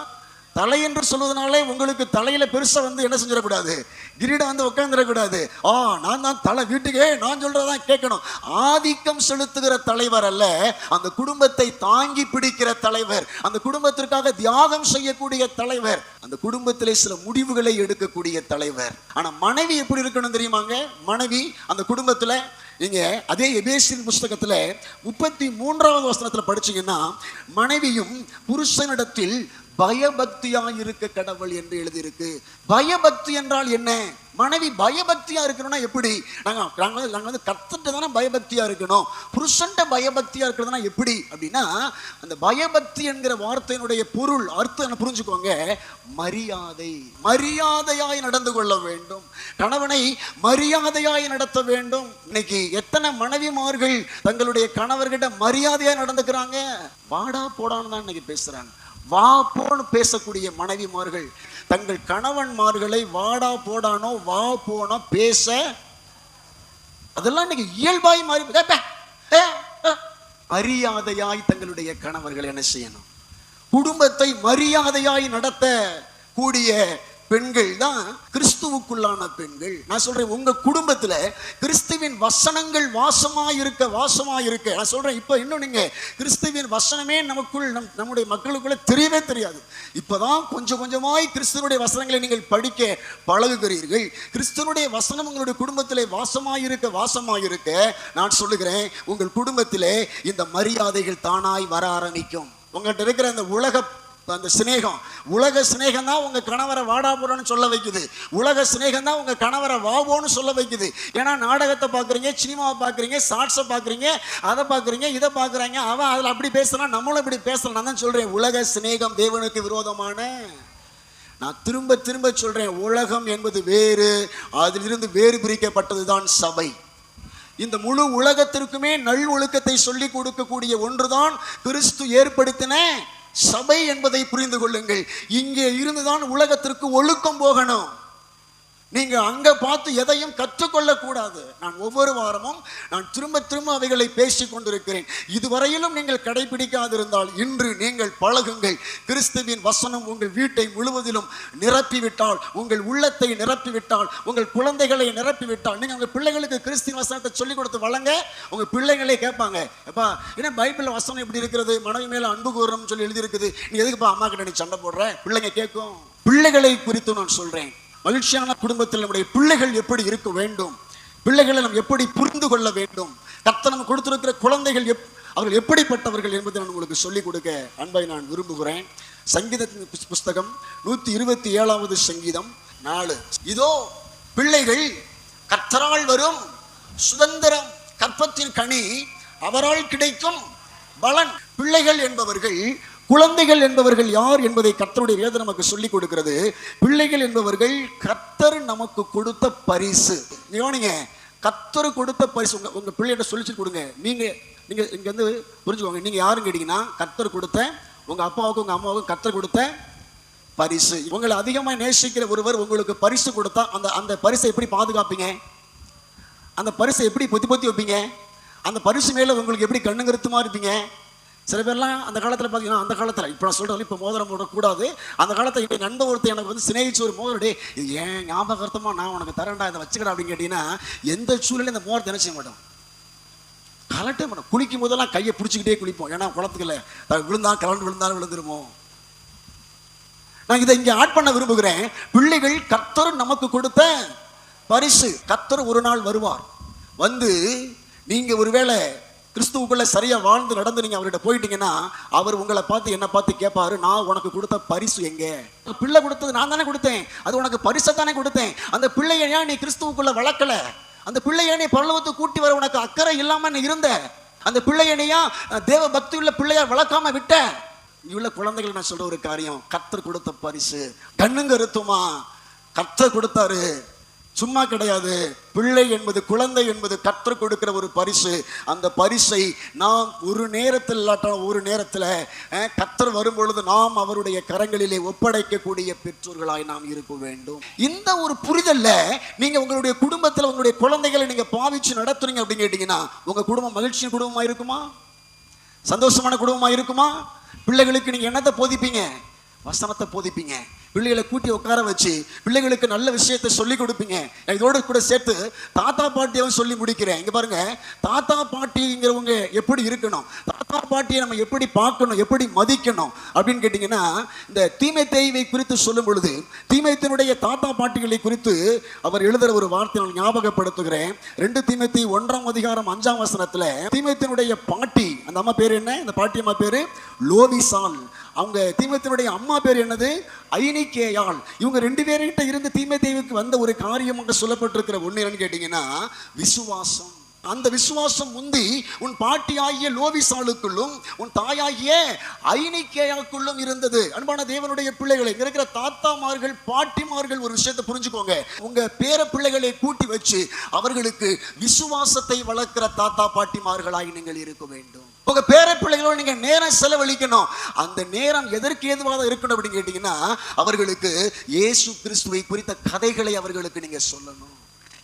தலை என்று சொல்வதனாலே உங்களுக்கு தலையில பெருசா என்ன செஞ்சிடக்கூடாது, கிரீடம் உட்கார்ந்துடக்கூடாது. நான் தான் தலை, வீட்டுக்கே நான் சொல்றதான் கேட்கணும். ஆதிக்கம் செலுத்துகிற தலைவர் அல்ல, அந்த குடும்பத்தை தாங்கி பிடிக்கிற தலைவர், அந்த குடும்பத்திற்காக தியாகம் செய்யக்கூடிய தலைவர், அந்த குடும்பத்திலே சில முடிவுகளை எடுக்கக்கூடிய தலைவர். ஆனா மனைவி எப்படி இருக்கணும் தெரியுமாங்க? மனைவி அந்த குடும்பத்துல, நீங்க அதே எபேசியர் புஸ்தகத்துல 33ஆவது வசனத்துல படிச்சீங்கன்னா, மனைவியும் புருஷனிடத்தில் பயபக்தியாய் இருக்க கடவுள் என்று எழுதியிருக்கு. பயபக்தி என்றால் என்ன? மனைவி பயபக்தியா இருக்கணும்னா எப்படி? நாங்க கத்துட்டு தானே பயபக்தியா இருக்கணும். புருஷன்ட்ட பயபக்தியா இருக்கிறதுனா எப்படி அப்படின்னா, அந்த பயபக்தி என்கிற வார்த்தையினுடைய பொருள் அர்த்தம் புரிஞ்சுக்கோங்க. மரியாதை, மரியாதையாய் நடந்து கொள்ள வேண்டும். கணவனை மரியாதையாய் நடத்த வேண்டும். இன்னைக்கு எத்தனை மனைவிமார்கள் தங்களுடைய கணவர்கிட்ட மரியாதையாய் நடந்துக்கிறாங்க? வாடா போடான்னு தான் இன்னைக்கு பேசுறாங்க. வா போன்னு பேசக்கூடிய மனைவிமார்கள் தங்கள் கணவன்மார்களை வாடா போடானோ வா போனோ பேச, அதெல்லாம் இன்னைக்கு இயல்பாய் மாறி. மரியாதையாய் தங்களுடைய கணவர்கள் என்ன செய்யணும்? குடும்பத்தை மரியாதையாய் நடத்த கூடிய பெண்கள் தான் கிறிஸ்துவுக்குள்ளான பெண்கள். நான் சொல்றேன், உங்க குடும்பத்துல கிறிஸ்துவின் வசனங்கள் வாசமாயிருக்க நான் சொல்றேன். இப்ப இன்னும் நீங்க கிறிஸ்துவின் வசனமே நமக்குள் நம்முடைய மக்களுக்குள்ள தெரியவே தெரியாது. இப்பதான் கொஞ்சம் கொஞ்சமாய் கிறிஸ்துவனுடைய வசனங்களை நீங்கள் படிக்க பழகுகிறீர்கள். கிறிஸ்துவனுடைய வசனம் உங்களுடைய குடும்பத்திலே வாசமாயிருக்க நான் சொல்லுகிறேன், உங்கள் குடும்பத்திலே இந்த மரியாதைகள் தானாய் வர ஆரம்பிக்கும். உங்கள்கிட்ட இருக்கிற அந்த அந்த சிநேகம், உலக சிநேகம் தான் உங்க கணவரை வாடா போறன்னு சொல்ல வைக்குது. உலக சிநேகம் தான் உங்க கணவரை வாவோன்னு சொல்ல வைக்குது. ஏன்னா நாடகத்தை பாக்குறீங்க, சினிமாவை பாக்குறீங்க, ஷார்ட்ஸை பாக்குறீங்க, அதை பாக்குறீங்க, இதை பாக்குறாங்க. அவன் அதில் அப்படி பேசுறான், நம்மளும் இப்படி பேசலாம். நான் தான் சொல்றேன், உலக சிநேகம் தேவனுக்கு விரோதமான. நான் திரும்ப திரும்ப சொல்றேன், உலகம் என்பது வேறு, அதிலிருந்து வேறு பிரிக்கப்பட்டதுதான் சபை. இந்த முழு உலகத்திற்குமே நல் ஒழுக்கத்தை சொல்லிக் கொடுக்கக்கூடிய ஒன்றுதான் கிறிஸ்து ஏற்படுத்தின சபை என்பதை புரிந்து கொள்ளுங்கள். இங்கே இருந்துதான் உலகத்திற்கு ஒழுக்கம் போகணும். நீங்க அங்க பார்த்து எதையும் கற்றுக்கொள்ள கூடாது. நான் ஒவ்வொரு வாரமும் நான் திரும்ப திரும்ப அவைகளை பேசிக் கொண்டிருக்கிறேன். இதுவரையிலும் நீங்கள் கடைபிடிக்காதிருந்தால் இன்று நீங்கள் பழகுங்கள். கிறிஸ்துவின் வசனம் உங்கள் வீட்டை முழுவதிலும் நிரப்பிவிட்டால், உங்கள் உள்ளத்தை நிரப்பிவிட்டால், உங்கள் குழந்தைகளை நிரப்பிவிட்டால், நீங்க உங்க பிள்ளைகளுக்கு கிறிஸ்துவின் வசனத்தை சொல்லிக் கொடுத்து வளங்க. உங்க பிள்ளைகளே கேட்பாங்க, எப்பா என்ன பைபிள் வசனம் இப்படி இருக்கிறது, மனைவி மேல அன்பு கூறணும்னு சொல்லி எழுதி இருக்குது, நீ எதுக்குப்பா அம்மா கிட்ட நீ சண்டை போடுற? பிள்ளைங்க கேட்கும். பிள்ளைகளை குறித்து நான் சொல்றேன், மகிழ்ச்சியான குடும்பத்தில் நம்முடைய பிள்ளைகள் எப்படி இருக்க வேண்டும், பிள்ளைகளை நாம் எப்படி புரிந்து கொள்ள வேண்டும், கர்த்தர் நமக்கு கொடுத்திருக்கிற குழந்தைகள் அவர்கள் எப்படிப்பட்டவர்கள் என்பதை நான் உங்களுக்கு சொல்லிக் கொடுக்க அன்பை நான் விரும்புகிறேன். சங்கீதத்தின் புஸ்தகம் 127வது சங்கீதம் 4. இதோ பிள்ளைகள் கர்த்தரால் வரும் சுதந்திரம், கற்பத்தின் கனி அவரால் கிடைக்கும் பலன். பிள்ளைகள் என்பவர்கள், குழந்தைகள் என்பவர்கள் யார் என்பதை கர்த்தருடைய வேதம் நமக்கு சொல்லிக் கொடுக்கிறது. பிள்ளைகள் என்பவர்கள் கர்த்தர் நமக்கு கொடுத்த பரிசு. நீங்க கர்த்தர் கொடுத்த பரிசு உங்க பிள்ளைகிட்ட சொல்லி கொடுங்க. நீங்க நீங்க இங்க வந்து புரிஞ்சுக்கோங்க, நீங்க யாரும் கேட்டீங்கன்னா கர்த்தர் கொடுத்த, உங்க அப்பாவுக்கும் உங்க அம்மாவுக்கும் கர்த்தர் கொடுத்த பரிசு. உங்களை அதிகமாக நேசிக்கிற ஒருவர் உங்களுக்கு பரிசு கொடுத்தா அந்த பரிசை எப்படி பாதுகாப்பீங்க? அந்த பரிசை எப்படி பொத்தி வைப்பீங்க? அந்த பரிசு மேல உங்களுக்கு எப்படி கண்ணுங்கருத்துமா இருப்பீங்க? சில பேர்லாம் அந்த காலத்தில் பார்த்தீங்கன்னா, அந்த காலத்தில் இப்போ நான் சொல்கிறேன், இப்போ மோதிரம் போடக்கூடாது. அந்த காலத்தில் இப்போ நண்பர் ஒருத்தர் எனக்கு வந்து சிநேகிச்சு ஒரு மோதிரடே இது ஏன் ஞாபகார்த்தமாக நான் உனக்கு தரேன்டா, இதை வச்சுக்கடா அப்படின்னு கேட்டிங்கன்னா எந்த சூழ்நிலையும் இந்த மோதிரத்தை என்ன செய்ய மாட்டோம், கலட்டே மாட்டோம். குளிக்கும் போதெல்லாம் கையை பிடிச்சிக்கிட்டே குளிப்போம். ஏன்னா குளத்துக்குள்ள விழுந்தாலும் விழுந்துருமோ. நான் இதை இங்கே ஆட் பண்ண விரும்புகிறேன். பிள்ளைகள் கர்த்தர் நமக்கு கொடுத்த பரிசு. கர்த்தர் ஒரு நாள் வருவார், வந்து நீங்க ஒருவேளை கிறிஸ்துவுக்குள்ள சரியா வாழ்ந்து நடந்து நீங்க அவர்கிட்ட போயிட்டீங்கன்னா அவர் உங்களை பார்த்து என்ன பார்த்து கேட்பாரு, நான் உனக்கு கொடுத்த பரிசு எங்க? பிள்ளை கொடுத்தது நான் தானே கொடுத்தேன், அது உனக்கு பரிசை தானே கொடுத்தேன். அந்த பிள்ளையை ஏன் நீ கிறிஸ்துவுக்குள்ள வளர்க்கல? அந்த பிள்ளையை நீ பரலோகத்துக்கு கூட்டி வர உனக்கு அக்கறை இல்லாம நீ இருந்த. அந்த பிள்ளையை நீயா தேவ பக்தி உள்ள பிள்ளையா வளர்க்காம விட்ட. இவ்வளோ குழந்தைகள் நான் சொல்ற ஒரு காரியம், கர்த்தர் கொடுத்த பரிசு. கண்ணுங்க அறுத்துமா, கர்த்தர் கொடுத்தாரு, சும்மா கிடையாது. பிள்ளை என்பது, குழந்தை என்பது கர்த்தர் கொடுக்கிற ஒரு பரிசு. அந்த பரிசை நாம் ஒரு நேரத்தில் இல்லாட்டாலும் ஒரு நேரத்தில் கர்த்தர் வரும் பொழுது நாம் அவருடைய கரங்களிலே ஒப்படைக்கக்கூடிய பெற்றோர்களாய் நாம் இருக்க வேண்டும். இந்த ஒரு புரிதல்ல நீங்க உங்களுடைய குடும்பத்தில் உங்களுடைய குழந்தைகளை நீங்க பாவிச்சு நடத்துறீங்க அப்படின்னு கேட்டீங்கன்னா உங்க குடும்பம் மகிழ்ச்சியான குடும்பமா இருக்குமா? சந்தோஷமான குடும்பமா இருக்குமா? பிள்ளைகளுக்கு நீங்க என்னத்தை போதிப்பீங்க? வசனத்தை போதிப்பீங்க. பிள்ளைகளை கூட்டி உட்கார வச்சு பிள்ளைகளுக்கு நல்ல விஷயத்தை சொல்லி கொடுப்பீங்க. இதோடு கூட சேர்த்து தாத்தா பாட்டியவும் சொல்லி முடிக்கிறேன். இங்க பாருங்க, தாத்தா பாட்டிங்கிறவங்க எப்படி இருக்கணும், தாத்தா பாட்டியை நம்ம எப்படி பார்க்கணும், எப்படி மதிக்கணும் அப்படின்னு கேட்டீங்கன்னா, இந்த தீமைத்தேவை குறித்து சொல்லும் பொழுது தீமைத்தினுடைய தாத்தா பாட்டிகளை குறித்து அவர் எழுதுற ஒரு வார்த்தை நான் ஞாபகப்படுத்துகிறேன். 2 தீமோத்தேயு 1:5 தீமைத்தினுடைய பாட்டி, அந்த அம்மா பேரு என்ன? இந்த பாட்டி அம்மா பேரு லோவிசால். அவங்க தீமோத்தேயுடைய அம்மா பேர் என்னது? ஐனிக்கேயாள். இவங்க 2 பேர்கிட்ட இருந்து தீமோத்தேயுவுக்கு வந்த ஒரு காரியம் அங்க சொல்லப்பட்டிருக்கிற ஒண்ணு என்னன்னு கேட்டீங்கன்னா விசுவாசம். அந்த விசுவாசம் முந்தி உன் பாட்டியாகிய லோவிசாளுக்குள்ளும் உன் தாயாகிய ஐனிக்கேயாக்குள்ளும் இருந்தது. அன்பான தேவனுடைய பிள்ளைகளை, இங்க இருக்கிற தாத்தாமார்கள் பாட்டிமார்கள் ஒரு விஷயத்தை புரிஞ்சுக்கோங்க. உங்க பேர பிள்ளைகளை கூட்டி வச்சு அவர்களுக்கு விசுவாசத்தை வளர்க்கிற தாத்தா பாட்டிமார்களாய் நீங்கள் இருக்க வேண்டும். உங்க பேர பிள்ளைகளோட நீங்க நேரம் செலவழிக்கணும். அந்த நேரம் எதற்கு ஏதுவாக இருக்கணும் அப்படின்னு கேட்டீங்கன்னா அவர்களுக்கு இயேசு கிறிஸ்துவை குறித்த கதைகளை அவர்களுக்கு நீங்க சொல்லணும்.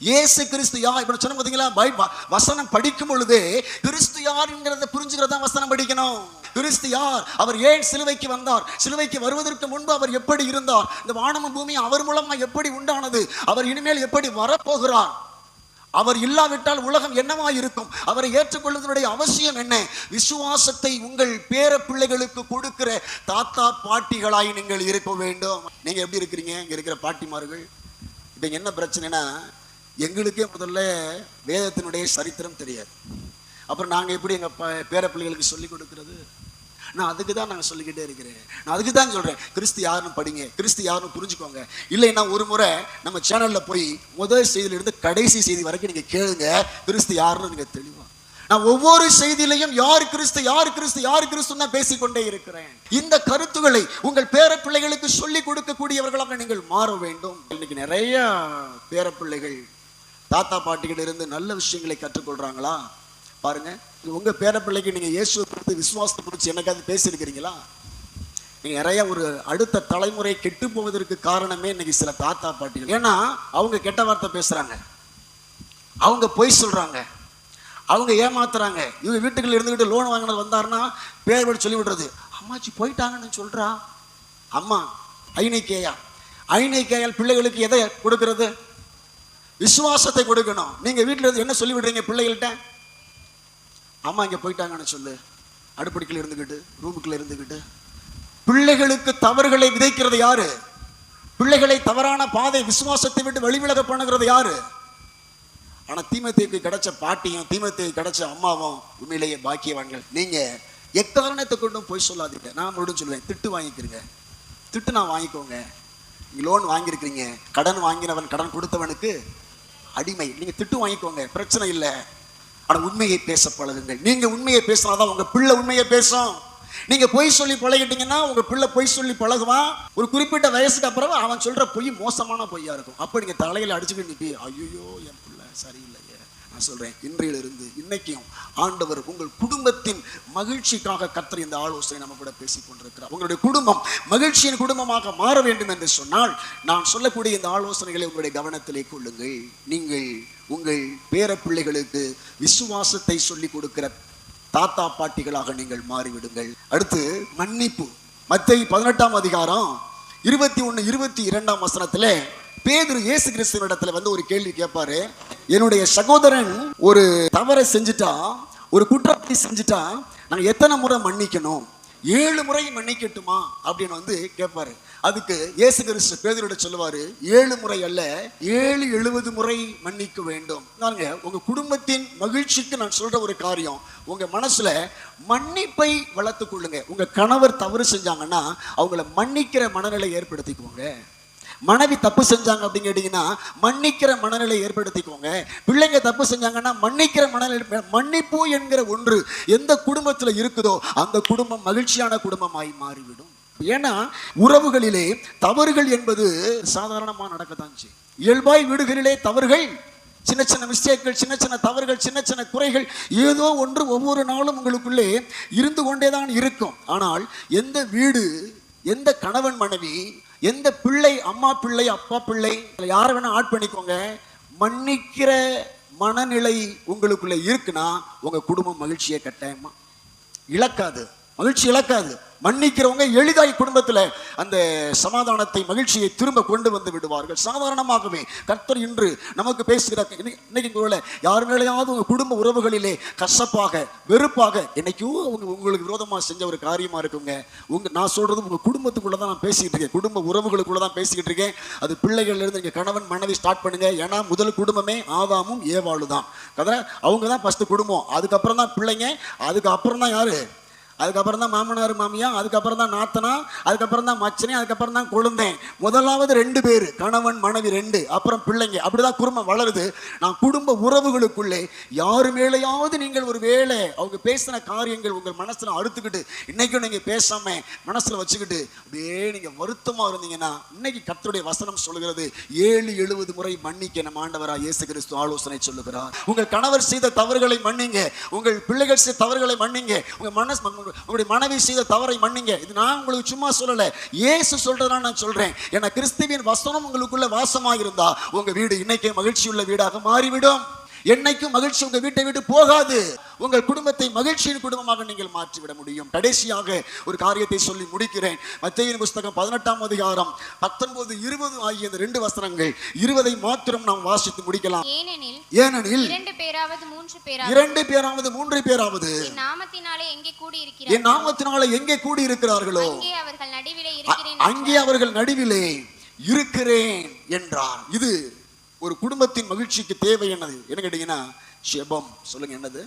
இயேசு கிறிஸ்து யார் இப்ப சொன்ன பாத்தீங்களா? வசனம் படிக்கும் பொழுதே கிறிஸ்து யார் என்கிறத புரிஞ்சுக்கிறதா வசனம் படிக்கணும். கிறிஸ்து யார்? அவர் ஏன் சிலுவைக்கு வந்தார்? சிலுவைக்கு வருவதற்கு முன்பு அவர் எப்படி இருந்தார்? இந்த வானமும் பூமி அவர் மூலமா எப்படி உண்டானது? அவர் இனிமேல் எப்படி வரப்போகிறார்? அவர் இல்லாவிட்டால் உலகம் என்னவா இருக்கும்? அவரை ஏற்றுக்கொள்வதனுடைய அவசியம் என்ன? விசுவாசத்தை உங்கள் பேர பிள்ளைகளுக்கு கொடுக்கிற தாத்தா பாட்டிகளாய் நீங்கள் இருக்க வேண்டும். நீங்க எப்படி இருக்கிறீங்க? இங்க இருக்கிற பாட்டிமார்கள், இப்ப என்ன பிரச்சனைனா எங்களுக்கே முதல்ல வேதத்தினுடைய சரித்திரம் தெரியாது. அப்புறம் நாங்கள் எப்படி எங்கள் பேர பிள்ளைகளுக்கு சொல்லிக் கொடுக்கறது? நான் அதுக்கு தான் நாங்கள் சொல்லிக்கிட்டே இருக்கிறேன். நான் அதுக்கு தான் சொல்கிறேன், கிறிஸ்து யாருன்னு படிங்க, கிறிஸ்து யாருன்னு புரிஞ்சுக்கோங்க. இல்லைன்னா ஒரு முறை நம்ம சேனலில் போய் முதல் செய்தியிலிருந்து கடைசி செய்தி வரைக்கும் நீங்கள் கேளுங்க, கிறிஸ்து யாருன்னு நீங்கள் தெளிவாக. நான் ஒவ்வொரு செய்தியிலையும் யார் கிறிஸ்து யார் கிறிஸ்து யார் கிறிஸ்து தான் பேசிக்கொண்டே இருக்கிறேன். இந்த கருத்துக்களை உங்கள் பேர பிள்ளைகளுக்கு சொல்லிக் கொடுக்கக்கூடியவர்களாக நீங்கள் மாற வேண்டும். இன்னைக்கு நிறைய பேர பிள்ளைகள் தாத்தா பாட்டிகிட்ட இருந்து நல்ல விஷயங்களை கற்றுக்கொள்றாங்களா பாருங்க. உங்க பேர பிள்ளைக்கு நீங்க இயேசுவை குறித்து விசுவாசத்தை குறித்து என்னைக்காவது பேசியிருக்கிறீங்களா? நீங்க நிறைய ஒரு அடுத்த தலைமுறை கெட்டு போவதற்கு காரணமே இன்னைக்கு சில தாத்தா பாட்டிகள். ஏன்னா அவங்க கெட்ட வார்த்தை பேசுறாங்க, அவங்க பொய் சொல்றாங்க, அவங்க ஏமாத்துறாங்க. இவங்க வீட்டுக்குள்ள இருந்துகிட்டு லோன் வாங்கினது வந்தாருன்னா பேர் படி சொல்லி விடுறது, அம்மாச்சி போயிட்டாங்கன்னு சொல்றா அம்மா. ஐநைக்கேயால் பிள்ளைகளுக்கு எதை கொடுக்கிறது? விசுவாசத்தை கொடுக்கணும். நீங்க வீட்டில் இருந்து என்ன சொல்லி விடுறீங்க பிள்ளைகள்கிட்ட? அம்மா இங்க போயிட்டாங்கன்னு சொல்லு. அடுப்படிக்குள்ள இருந்துக்கிட்டு ரூமுக்குள்ள இருந்துக்கிட்டு பிள்ளைகளுக்கு தவறுகளை விதைக்கிறது யாரு? பிள்ளைகளை தவறான பாதை விசுவாசத்தை விட்டு வெளிவிலக பண்ணுகிறது யாரு? ஆனா தீமோத்தேயுக்கு கிடைச்ச பாட்டியும் தீமோத்தேயுக்கு கிடைச்ச அம்மாவும் உண்மையிலேயே பாக்கியவான்கள். நீங்க எக்காரணத்தை கொண்டும் போய் சொல்லாதீங்க. நான் மறுபடியும் சொல்லுவேன், திட்டு வாங்கிக்கிறீங்க, திட்டு நான் வாங்கிக்கோங்க. லோன் வாங்கியிருக்கிறீங்க, கடன் வாங்கினவன் கடன் கொடுத்தவனுக்கு அடிமை. நீங்க திட்டு வாங்கிக்கோங்க, பிரச்சனை இல்லை. ஆனா உண்மையை பேச பழகுங்கள். நீங்க உண்மையை பேசினாதான் உங்க பிள்ளை உண்மையை பேசும். நீங்க பொய் சொல்லி பழகிட்டீங்கன்னா உங்க பிள்ளை பொய் சொல்லி பழகுவான். ஒரு குறிப்பிட்ட வயசுக்கு அப்புறம் அவன் சொல்ற பொய் மோசமான பொய்யா இருக்கும். அப்ப நீங்க தலையில அடிச்சுக்கிட்டு நிப்பி, ஐயோ என் பிள்ளை சரியில்லையே. நான் சொல்றேன், இன்றையிலிருந்து இன்னைக்கும் ஆண்டவர் உங்கள் குடும்பத்தின் மகிழ்ச்சிக்காக கர்த்தர் இந்த ஆலோசனை நம்ம கூட பேசிக் கொண்டிருக்கிறார். உங்களுடைய குடும்பம் மகிழ்ச்சியின் குடும்பமாக மாற வேண்டும் என்று சொன்னால் நான் சொல்லக்கூடிய இந்த ஆலோசனைகளை உங்களுடைய கவனத்திலே கொள்ளுங்கள். நீங்கள் உங்கள் பேர பிள்ளைகளுக்கு விசுவாசத்தை சொல்லிக் கொடுக்கிற தாத்தா பாட்டிகளாக நீங்கள் மாறிவிடுங்கள். அடுத்து மன்னிப்பு. மத்தேயு 18ஆம் அதிகாரம் 21, 22ஆம் வசனத்திலே பேதுரு இயேசு கிறிஸ்துவினிடத்துல வந்து ஒரு கேள்வி கேட்பாரு. என்னுடைய சகோதரன் ஒரு தவறை செஞ்சுட்டா, ஒரு குற்றத்தை செஞ்சுட்டா நான் எத்தனை முறை மன்னிக்கணும்? 7 முறை மன்னிக்கட்டுமா அப்படின்னு வந்து கேட்பாரு. அதுக்கு இயேசு கிறிஸ்து பேதுருவிட சொல்லுவாரு, 7 முறை அல்ல 70 முறை மன்னிக்க வேண்டும். நாங்க உங்க குடும்பத்தின் மகிழ்ச்சிக்கு நான் சொல்ற ஒரு காரியம், உங்க மனசுல மன்னிப்பை வளர்த்துக் கொள்ளுங்க. உங்க கணவர் தவறு செஞ்சாங்கன்னா அவங்கள மன்னிக்கிற மனநிலை ஏற்படுத்திக்கோங்க. மனைவி தப்பு செஞ்சாங்க அப்படின்னு கேட்டீங்கன்னா மன்னிக்கிற மனநிலை ஏற்படுத்திக்கோங்க. பிள்ளைங்க தப்பு செஞ்சாங்கன்னா மன்னிக்கிற மனநிலை. மன்னிப்பு என்கிற ஒன்று எந்த குடும்பத்துல இருக்குதோ அந்த குடும்பம் மகிழ்ச்சியான குடும்பமாய் மாறிவிடும். ஏன்னா உறவுகளிலே தவறுகள் என்பது சாதாரணமா நடக்கத்தான் செய்யும். இயல்பாய் வீடுகளிலே தவறுகள், சின்ன சின்ன மிஸ்டேக்கள், சின்ன சின்ன தவறுகள், சின்ன சின்ன குறைகள் ஏதோ ஒன்று ஒவ்வொரு நாளும் உங்களுக்குள்ளே இருந்து கொண்டேதான் இருக்கும். ஆனால் எந்த வீடு, எந்த கணவன் மனைவி, எந்த பிள்ளை, அம்மா பிள்ளை அப்பா பிள்ளை, யாரை வேணா ஆட் பண்ணிக்கோங்க, மன்னிக்கிற மனநிலை உங்களுக்குள்ள இருக்குன்னா உங்க குடும்பம் மகிழ்ச்சியை கட்டாயமா இழக்காது, மகிழ்ச்சி இழக்காது. மன்னிக்கிறவங்க எளிதாய் குடும்பத்துல அந்த சமாதானத்தை மகிழ்ச்சியை திரும்ப கொண்டு வந்து விடுவார்கள். சாதாரணமாகவே கர்த்தர் இன்று நமக்கு பேசுகிறார். இன்னைக்கு கூட யார் மேலேயாவது உங்க குடும்ப உறவுகளிலே கசப்பாக வெறுப்பாக என்னைக்கோ உங்களுக்கு விரோதமா செஞ்ச ஒரு காரியமா இருக்குங்க. நான் சொல்றது உங்க குடும்பத்துக்குள்ளதான் நான் பேசிக்கிட்டு இருக்கேன், குடும்ப உறவுகளுக்குள்ளதான் பேசிக்கிட்டு இருக்கேன். அது பிள்ளைகள்ல இருந்து நீங்க கணவன் மனைவி ஸ்டார்ட் பண்ணுங்க. ஏன்னா முதல் குடும்பமே ஆதாமும் ஏவாளும் தான். அவங்க தான் ஃபர்ஸ்ட் குடும்பம், அதுக்கப்புறம் தான் பிள்ளைங்க, அதுக்கப்புறம் தான் யாரு? அதுக்கப்புறம் தான் மாமனார் மாமியா, அதுக்கப்புறம் தான் நாத்தனா, அதுக்கப்புறம் தான் மச்சனே, அதுக்கப்புறம் தான் கொழுந்தேன். முதலாவது 2 பேர், கணவன் மனைவி 2, அப்புறம் பிள்ளைங்க. அப்படிதான் குடும்பம் வளருது. நான் குடும்ப உறவுகளுக்குள்ளே யாரு மேலேயாவது நீங்கள் ஒரு வேளை அவங்க பேசின காரியங்கள் உங்கள் மனசுல அறுத்துக்கிட்டு இன்னைக்கும் நீங்க பேசாம மனசுல வச்சுக்கிட்டு அப்படியே நீங்க வருத்தமா இருந்தீங்கன்னா, இன்னைக்கு கர்த்தருடைய வசனம் சொல்லுகிறது 70 முறை மன்னிக்க நம்ம ஆண்டவராக இயேசு கிறிஸ்து ஆலோசனை சொல்லுகிறார். உங்கள் கணவர் செய்த தவறுகளை மன்னிங்க, உங்கள் பிள்ளைகள் செய்த தவறுகளை மன்னிங்க, உங்களுடைய மனைவி செய்த தவறை மன்னிங்க. இது நான் உங்களுக்கு சும்மா சொல்லல, இயேசு சொல்றதுனா நான் சொல்றேன். ஏன்னா கிறிஸ்துவின் வசனம் உங்களுக்குள்ள வாசமாக இருந்தா உங்க வீடு இன்னைக்கே மகிழ்ச்சியுள்ள வீடாக மாறிவிடும். என்னைக்கும் மகிழ்ச்சி உங்க வீட்டை விட்டு போகாது. உங்கள் குடும்பத்தை மகிழ்ச்சியின் குடும்பமாக நீங்கள் மாற்றிவிட முடியும். கடைசியாக ஒரு காரியத்தை சொல்லி முடிக்கிறேன். மத்தேயுவின் புஸ்தகம் 18ஆம் அதிகாரம் 19, 20 ஆகிய இந்த 2 வசனங்கள், 20ஐ மாத்திரம் நாம் வாசித்து முடிக்கலாம்.
ஏனெனில்
2
பேராவது 3 பேராவது என் நாமத்தினாலே எங்கே கூடி இருக்கிறார்களோ அங்கே அவர்கள் நடுவிலே இருக்கிறேன் என்றார். இது ஒரு குடும்பத்தின் மகிழ்ச்சிக்கு தேவை. என்ன கேட்டீங்கன்னா ஜெபம். சொல்லுங்க, என்னது?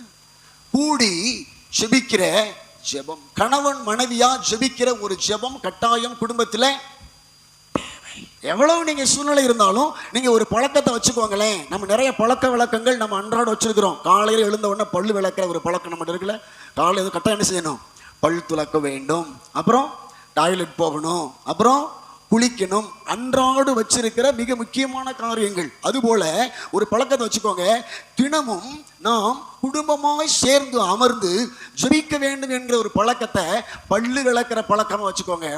கூடி ஜெபிக்கிற ஜெபம். கணவன் மனைவியா ஜெபிக்கிற ஒரு ஜெபம் கட்டாயம் குடும்பத்தில் தேவை. எவ்வளவு நீங்க சூழ்நிலை இருந்தாலும் நீங்க ஒரு பழக்கத்தை வச்சுக்கோங்களேன். நம்ம நிறைய பழக்க வழக்கங்கள் நம்ம அன்றாட வச்சிருக்கிறோம். காலையில் எழுந்த உடனே பல்லு விளக்குற ஒரு பழக்கம் நம்ம இருக்குல்ல. காலையில் கட்டாயம் என்ன செய்யணும்? பல் துலக்க வேண்டும், அப்புறம் டாய்லெட் போகணும், அப்புறம் குளிக்கணும். அன்றாடு வச்சிருக்கிற மிக முக்கியமான காரியங்கள். அதுபோல ஒரு பழக்கத்தை வச்சுக்கோங்க. தினமும் நாம் குடும்பமாய் சேர்ந்து அமர்ந்து ஜெபிக்க வேண்டும் என்கிற ஒரு பழக்கத்தை, பல்லு விளக்குற பழக்கமா வச்சுக்கோங்க.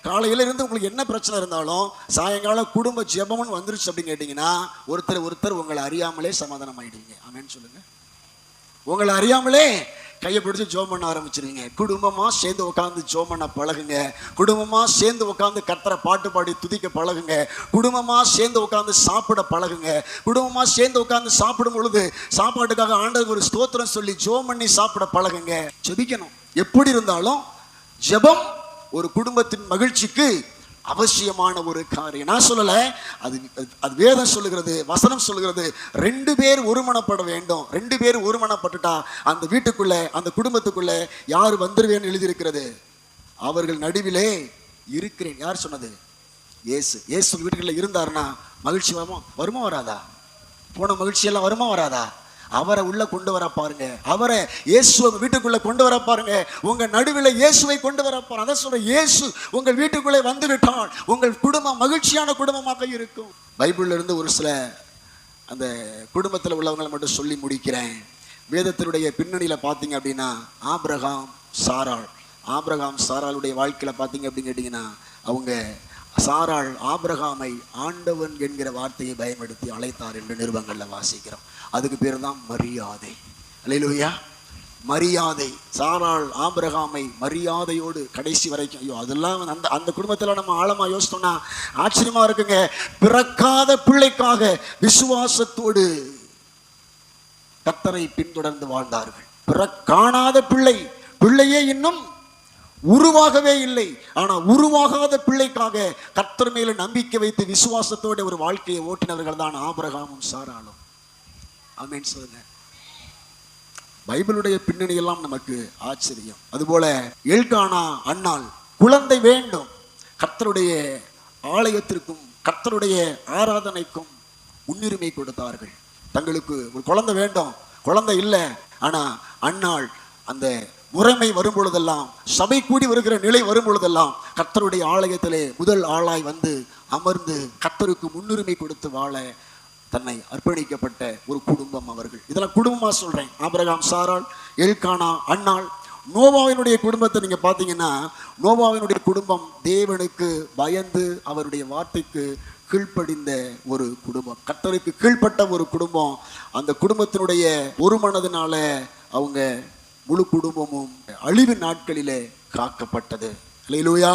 காலையில இருந்து உங்களுக்கு என்ன பிரச்சனை இருந்தாலும் சாயங்காலம் குடும்ப ஜெபம்னு வந்துருச்சு அப்படின்னு கேட்டீங்கன்னா ஒருத்தர் உங்களை அறியாமலே சமாதானம் ஆயிடுவீங்க. ஆமென் சொல்லுங்க. உங்களை அறியாமலே கையை பிடிச்சி ஜோம் பண்ண ஆரம்பிச்சிருவீங்க. குடும்பமா சேர்ந்து உட்காந்து ஜோம் பண்ண பழகுங்க. குடும்பமா சேர்ந்து உட்காந்து கர்த்தரை பாட்டு பாடி துதிக்க பழகுங்க. குடும்பமா சேர்ந்து உட்காந்து சாப்பிட பழகுங்க. குடும்பமா சேர்ந்து உட்காந்து சாப்பிடும் பொழுது சாப்பாட்டுக்காக ஆண்டவருக்கு ஒரு ஸ்தோத்திரம் சொல்லி ஜோம் பண்ணி சாப்பிட பழகுங்க. ஜெபிக்கணும். எப்படி இருந்தாலும் ஜெபம் ஒரு குடும்பத்தின் மகிழ்ச்சிக்கு அவசியமான ஒரு காரியம். நான் சொல்லல, அது வேதம் சொல்லுகிறது, வசனம் சொல்லுகிறது. 2 பேர் ஒருமனப்பட வேண்டும். 2 பேர் ஒருமனப்பட்டுட்டா அந்த வீட்டுக்குள்ள, அந்த குடும்பத்துக்குள்ள யார் வந்துருவேன்னு எழுதியிருக்கிறது? அவர்கள் நடுவிலே இருக்கிறேன். யார் சொன்னது? இயேசு. இயேசு வீட்டுக்குள்ள இருந்தாருன்னா மகிழ்ச்சி வருமா வராதா? போன மகிழ்ச்சி எல்லாம் வருமா வராதா? அவரை உள்ள கொண்டு வர பாருங்க. அவரை இயேசுவை வீட்டுக்குள்ள கொண்டு வர பாருங்க. உங்க நடுவில் இயேசுவை கொண்டு வர பாருங்க. அதான் சொல்ற, இயேசு உங்கள் வீட்டுக்குள்ளே வந்து விட்டால் உங்கள் குடும்பம் மகிழ்ச்சியான குடும்பமாக இருக்கும். பைபிள்ல இருந்து ஒரு சில அந்த குடும்பத்தில் உள்ளவங்களை மட்டும் சொல்லி முடிக்கிறேன். வேதத்தினுடைய பின்னணியில பார்த்தீங்க அப்படின்னா ஆபிரகாம் சாராளுடைய வாழ்க்கையில பார்த்தீங்க அப்படின்னு கேட்டீங்கன்னா, அவங்க சாராள் ஆபிரகாமை ஆண்டவன் என்கிற வார்த்தையை பயன்படுத்தி அழைத்தார் என்று நிருபங்கள்ல வாசிக்கிறோம். அதுக்கு பேர் தான் மரியாதை. அல்லேலூயா. மரியாதை. சாராள் ஆபிரகாமை மரியாதையோடு கடைசி வரைக்கும். ஐயோ, அதெல்லாம் அந்த குடும்பத்தில் நம்ம ஆழமா யோசித்தோம்னா ஆச்சரியமா இருக்குங்க. பிறக்காத பிள்ளைக்காக விசுவாசத்தோடு கர்த்தரை பின்தொடர்ந்து வாழ்ந்தார்கள். காணாத பிள்ளையே இன்னும் உருவாகவே இல்லை. ஆனா உருவாகாத பிள்ளைக்காக கர்த்தர் மேல நம்பிக்கை வைத்து விசுவாசத்தோட ஒரு வாழ்க்கையை ஓட்டினவர்கள் தான் ஆபிரகாமும் சாராளும். ஆமென் சொல்லுங்க. பைபிளுடைய பின்னணி எல்லாம் நமக்கு ஆச்சரியம். அதுபோல எல்கானா அன்னாள் குழந்தை வேண்டும். கர்த்தருடைய ஆலயத்திற்கும் கர்த்தருடைய ஆராதனைக்கும் முன்னுரிமை கொடுத்தார்கள். தங்களுக்கு ஒரு குழந்தை வேண்டும், குழந்தை இல்லை. ஆனா அன்னாள் அந்த முறைமை வரும் பொழுதெல்லாம், சபை கூடி வருகிற நிலை வரும் பொழுதெல்லாம் கர்த்தருடைய ஆலயத்திலே முதல் ஆளாய் வந்து அமர்ந்து கர்த்தருக்கு முன்னுரிமை கொடுத்து வாழ தன்னை அர்ப்பணிக்கப்பட்ட ஒரு குடும்பம் அவர்கள். இதெல்லாம் குடும்பமா சொல்றேன். ஆபிரகாம், சாராள், எல்கானா, அன்னாள். நோவாவினுடைய குடும்பத்தை நீங்க பாத்தீங்கன்னா, நோவாவினுடைய குடும்பம் தேவனுக்கு பயந்து அவருடைய வார்த்தைக்கு கீழ்ப்படிந்த ஒரு குடும்பம், கர்த்தருக்கு கீழ்ப்பட்ட ஒரு குடும்பம். அந்த குடும்பத்தினுடைய ஒரு மனதினால அவங்க முழு குடும்பமும் அழிவு நாட்களிலே காக்கப்பட்டது. அல்லேலூயா.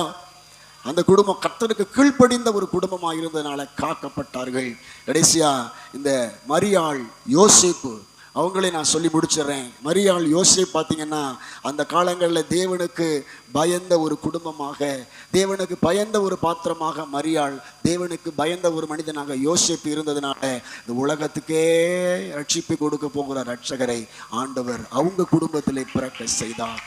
அந்த குடும்பம் கர்த்தருக்கு கீழ்ப்படிந்த ஒரு குடும்பமாக இருந்ததுனால காக்கப்பட்டார்கள். கடைசியா இந்த மரியாள், யோசேப்பு, அவங்களே நான் சொல்லி முடிச்சிடுறேன். மரியாள், யோசேப்பு பார்த்தீங்கன்னா அந்த காலங்களில் தேவனுக்கு பயந்த ஒரு குடும்பமாக, தேவனுக்கு பயந்த ஒரு பாத்திரமாக மரியாள், தேவனுக்கு பயந்த ஒரு மனிதனாக யோசேப்பு இருந்ததுனால இந்த உலகத்துக்கே ரட்சிப்பு கொடுக்க போகிற ரட்சகரை ஆண்டவர் அவங்க குடும்பத்திலே பிறக்க செய்தார்.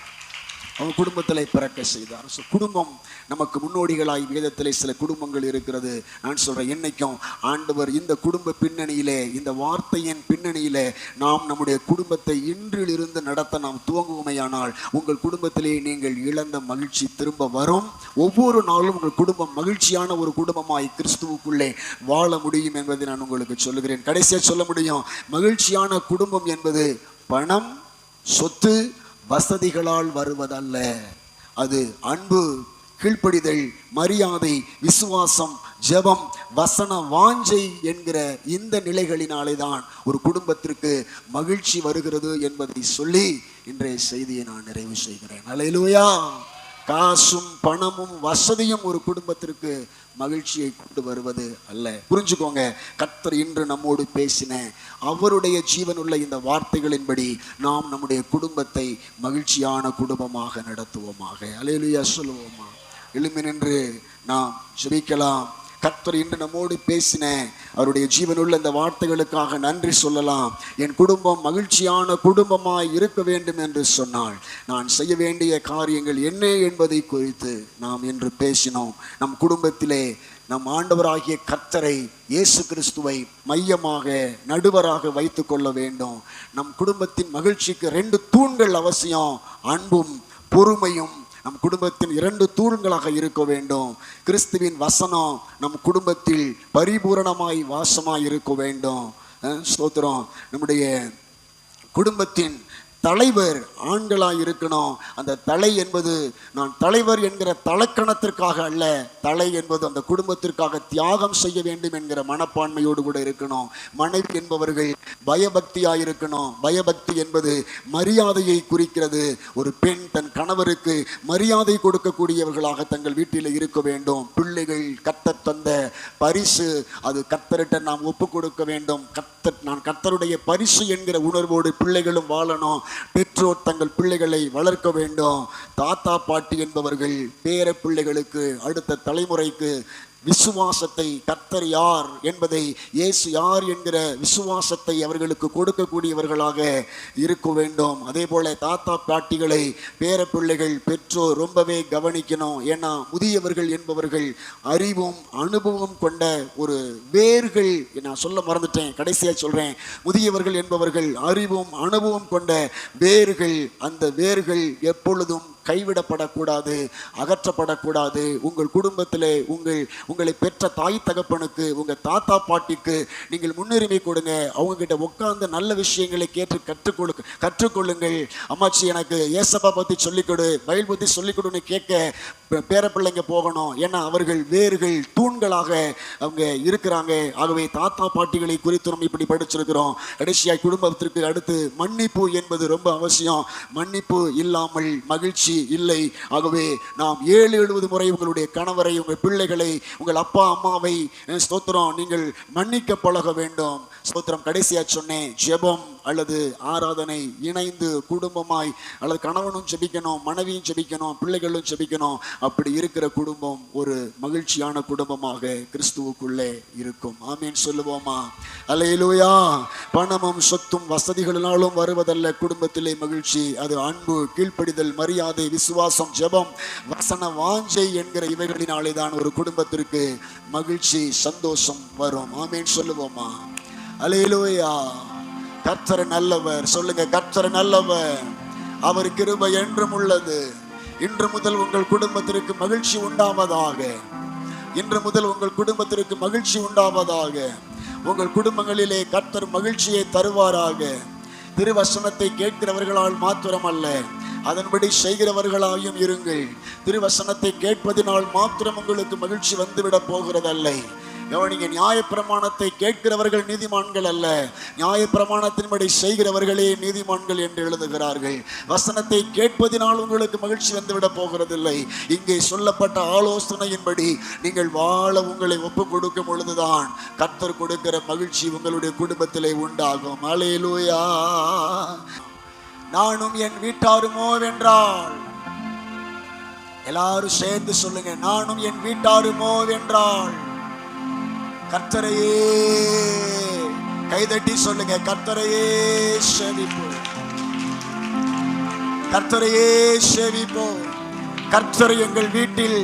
அவங்க குடும்பத்தில் பிறக்க செய்தார். ஸோ குடும்பம் நமக்கு முன்னோடிகளாய் வேதத்திலே சில குடும்பங்கள் இருக்கிறது. நான் சொல்கிறேன், என்னைக்கும் ஆண்டவர் இந்த குடும்ப பின்னணியிலே, இந்த வார்த்தையின் பின்னணியிலே நாம் நம்முடைய குடும்பத்தை இன்றிலிருந்து நடத்த நாம் துவங்குவோமையானால் உங்கள் குடும்பத்திலே நீங்கள் இழந்த மகிழ்ச்சி திரும்ப வரும். ஒவ்வொரு நாளும் உங்கள் குடும்பம் மகிழ்ச்சியான ஒரு குடும்பமாய் கிறிஸ்துவுக்குள்ளே வாழ முடியும் என்பதை நான் உங்களுக்கு சொல்லுகிறேன். கடைசியாக சொல்ல முடியும், மகிழ்ச்சியான குடும்பம் என்பது பணம், சொத்து, வசதிகளால் வருவதல்ல. அது அன்பு, கீழ்ப்படிதல், மரியாதை, விசுவாசம், ஜெபம், வசன வாஞ்சை என்கிற இந்த நிலைகளினாலே தான் ஒரு குடும்பத்திற்கு மகிழ்ச்சி வருகிறது என்பதை சொல்லி இன்றைய செய்தியை நான் நிறைவு செய்கிறேன். அல்லேலூயா. காசும் பணமும் வசதியும் ஒரு குடும்பத்திற்கு மகிழ்ச்சியை கொண்டு வருவது அல்ல. புரிஞ்சுக்கோங்க, கர்த்தர் இன்று நம்மோடு பேசின அவருடைய ஜீவனுள்ள இந்த வார்த்தைகளின்படி நாம் நம்முடைய குடும்பத்தை மகிழ்ச்சியான குடும்பமாக நடத்துவோமாக. அல்லேலூயா சொல்லுவோமா? எழும்பி நின்று நாம் ஜெபிக்கலாம். கர்த்தர் இன்று நம்மோடு பேசின அவருடைய ஜீவனுள்ள இந்த வார்த்தைகளுக்காக நன்றி சொல்லலாம். என் குடும்பம் மகிழ்ச்சியான குடும்பமாய் இருக்க வேண்டும் என்று சொன்னால் நான் செய்ய வேண்டிய காரியங்கள் என்ன என்பதை குறித்து நாம் இன்று பேசினோம். நம் குடும்பத்திலே நம் ஆண்டவராகிய கர்த்தரை, இயேசு கிறிஸ்துவை மையமாக நடுவராக வைத்து கொள்ள வேண்டும். நம் குடும்பத்தின் மகிழ்ச்சிக்கு 2 தூண்கள் அவசியம். அன்பும் பொறுமையும் நம் குடும்பத்தின் 2 தூண்களாக இருக்க வேண்டும். கிறிஸ்துவின் வசனம் நம் குடும்பத்தில் பரிபூரணமாய் வாசமாய் இருக்க வேண்டும். ஸ்தோத்திரம். நம்முடைய குடும்பத்தின் தலைவர் ஆண்களாய் இருக்கணும். அந்த தலை என்பது நான் தலைவர் என்கிற தலக்கணத்திற்காக அல்ல, தலை என்பது அந்த குடும்பத்திற்காக தியாகம் செய்ய வேண்டும் என்கிற மனப்பான்மையோடு கூட இருக்கணும். மனைவி என்பவர்கள் பயபக்தியாய் இருக்கணும். பயபக்தி என்பது மரியாதையை குறிக்கிறது. ஒரு பெண் தன் கணவருக்கு மரியாதை கொடுக்கக்கூடியவர்களாக தங்கள் வீட்டில் இருக்க வேண்டும். பிள்ளைகள் கர்த்தர் தந்த பரிசு, அது கர்த்தரிட்ட நாம் ஒப்பு கொடுக்க வேண்டும். நான் கர்த்தருடைய பரிசு என்கிற உணர்வோடு பிள்ளைகளும் வாழணும். பெற்றோர் தங்கள் பிள்ளைகளை வளர்க்க வேண்டும். தாத்தா பாட்டி என்பவர்கள் பேர பிள்ளைகளுக்கு, அடுத்த தலைமுறைக்கு விசுவாசத்தை, கர்த்தர் யார் என்பதை, இயேசு யார் என்கிற விசுவாசத்தை அவர்களுக்கு கொடுக்கக்கூடியவர்களாக இருக்க வேண்டும். அதே போல தாத்தா பாட்டிகளை பேர பிள்ளைகள், பெற்றோர் ரொம்பவே கவனிக்கணும். ஏன்னா முதியவர்கள் என்பவர்கள் அறிவும் அனுபவம் கொண்ட ஒரு வேர்கள். நான் சொல்ல மறந்துட்டேன், கடைசியாக சொல்றேன். முதியவர்கள் என்பவர்கள் அறிவும் அனுபவம் கொண்ட வேர்கள். அந்த வேர்கள் எப்பொழுதும் கைவிடப்படக்கூடாது, அகற்றப்படக்கூடாது. உங்கள் குடும்பத்திலே உங்களை பெற்ற தாய் தகப்பனுக்கு, உங்கள் தாத்தா பாட்டிக்கு நீங்கள் முன்னுரிமை கொடுங்க. அவங்க கிட்ட உட்கார்ந்து நல்ல விஷயங்களை கேட்டு கற்றுக்கொள்ளுங்கள். அம்மாச்சி எனக்கு ஏசப்பா பற்றி சொல்லிக் கொடு, பைபிள் பற்றி சொல்லிக் கொடுன்னு கேட்க பேர பிள்ளைங்க போகணும். ஏன்னா அவர்கள் வேர்கள், தூண்களாக அவங்க இருக்கிறாங்க. ஆகவே தாத்தா பாட்டிகளை குறித்து நம்ம இப்படி படிச்சிருக்கிறோம். கடைசியாக குடும்பத்திற்கு அடுத்து மன்னிப்பு என்பது ரொம்ப அவசியம். மன்னிப்பு இல்லாமல் மகிழ்ச்சி இல்லை. ஆகவே நாம் 7-70 முறை உங்களுடைய கணவரை, உங்கள் பிள்ளைகளை, உங்கள் அப்பா அம்மாவை ஸ்தோத்திரம் நீங்கள் மன்னிக்க பழக வேண்டும். ஸ்தோத்திரம். கடைசியா சொன்னேன், ஜெபம் அல்லது ஆராதனை இணைந்து குடும்பமாய், அல்லது கணவனும் ஜெபிக்கணும், மனைவியும் ஜெபிக்கணும், பிள்ளைகளும் ஜெபிக்கணும். அப்படி இருக்கிற குடும்பம் ஒரு மகிழ்ச்சியான குடும்பமாக கிறிஸ்துவுக்குள்ளே இருக்கும். ஆமீன் சொல்லுவோமா? அல்லேலூயா. பணமும் சொத்தும் வசதிகளினாலும் வருவதல்ல குடும்பத்திலே மகிழ்ச்சி. அது அன்பு, கீழ்ப்படிதல், மரியாதை, விசுவாசம், ஜெபம், வசன வாஞ்சை என்கிற இவைகளினாலே தான் ஒரு குடும்பத்திற்கு மகிழ்ச்சி, சந்தோஷம் வரும். ஆமீன் சொல்லுவோமா? அல்லேலூயா. கர்த்தர் நல்லவர். சொல்லுங்க, கர்த்தர் நல்லவர், அவர் கிருபை என்றும் உள்ளது. இன்று முதல் உங்கள் குடும்பத்திற்கு மகிழ்ச்சி உண்டாவதாக. இன்று முதல் உங்கள் குடும்பத்திற்கு மகிழ்ச்சி உண்டாவதாக. உங்கள் குடும்பங்களிலே கர்த்தர் மகிழ்ச்சியை தருவாராக. திருவசனத்தை கேட்கிறவர்களால் மாத்திரமல்ல, அதன்படி செய்கிறவர்களாயும் இருங்கள். திருவசனத்தை கேட்பதினால் மாத்திரம் உங்களுக்கு மகிழ்ச்சி வந்துவிடப் போகிறதல்ல. கவனிங்க, நியாயப்பிரமாணத்தை கேட்கிறவர்கள் நீதிமான்கள் அல்ல, நியாயப்பிரமாணத்தின்படி செய்கிறவர்களே நீதிமான்கள் என்று எழுதுகிறார்கள். வசனத்தை கேட்பதினால் உங்களுக்கு மகிழ்ச்சி வந்துவிட போகிறதில்லை. இங்கே சொல்லப்பட்ட ஆலோசனையின்படி நீங்கள் வாழ உங்களை ஒப்பு கொடுக்கும் பொழுதுதான் கர்த்தர் கொடுக்கிற மகிழ்ச்சி உங்களுடைய குடும்பத்திலே உண்டாகும். அல்லேலூயா. நானும் என் வீட்டாருமோ வென்றால், எல்லாரும் சேர்ந்து சொல்லுங்க, நானும் என் வீட்டாருமோ வென்றால். கர்த்தரையே கைதட்டி சொல்லுங்க, கர்த்தரையே சேவிப்போம், கர்த்தரையே சேவிப்போம். கர்த்தர் எங்கள் வீட்டில்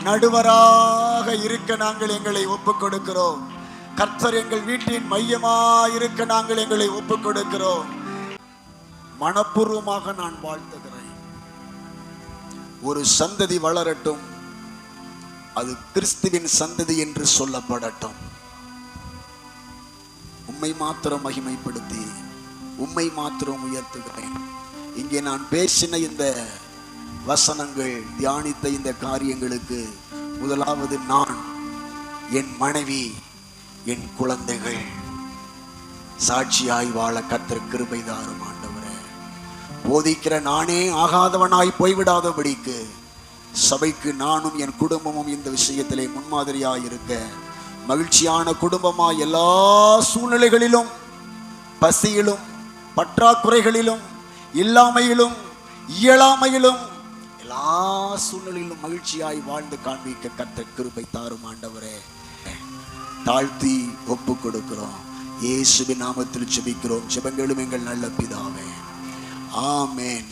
நடுவராக இருக்க நாங்கள் எங்களை ஒப்புக் கொடுக்கிறோம். கர்த்தர் எங்கள் வீட்டின் மையமாயிருக்க நாங்கள் எங்களை ஒப்புக் கொடுக்கிறோம். மனப்பூர்வமாக நான் வாழ்த்துகிறேன். ஒரு சந்ததி வளரட்டும், அது கிறிஸ்துவின் சந்ததி என்று சொல்லப்படட்டும். உம்மை மாத்திரம் மகிமைப்படுத்தி உம்மை மாத்திரம் உயர்த்துகிறேன். இங்கே நான் பேசின இந்த வசனங்கள், தியானித்த இந்த காரியங்களுக்கு முதலாவது நான், என் மனைவி, என் குழந்தைகள் சாட்சியாய் வாழ கர்த்தர் கிருபை தாரும் ஆண்டவரே. போதிக்கிற நானே ஆகாதவனாய் போய்விடாதபடிக்கு சபைக்கு நானும் என் குடும்பமும் இந்த விஷயத்திலே முன்மாதிரியாய் இருக்க, மகிழ்ச்சியான குடும்பமாய் எல்லா சூழ்நிலைகளிலும், பசியிலும், பற்றாக்குறைகளிலும், இல்லாமையிலும், இயலாமையிலும், எல்லா சூழ்நிலையிலும் மகிழ்ச்சியாய் வாழ்ந்து காண்பிக்க கர்த்தர் கிருபை தாரும் ஆண்டவரே. தாழ்த்தி ஒப்பு கொடுக்கிறோம். இயேசுவின் நாமத்தில் ஜெபிக்கிறோம். ஜெபங்களும் எங்கள் நல்ல பிதாவே. ஆமென்.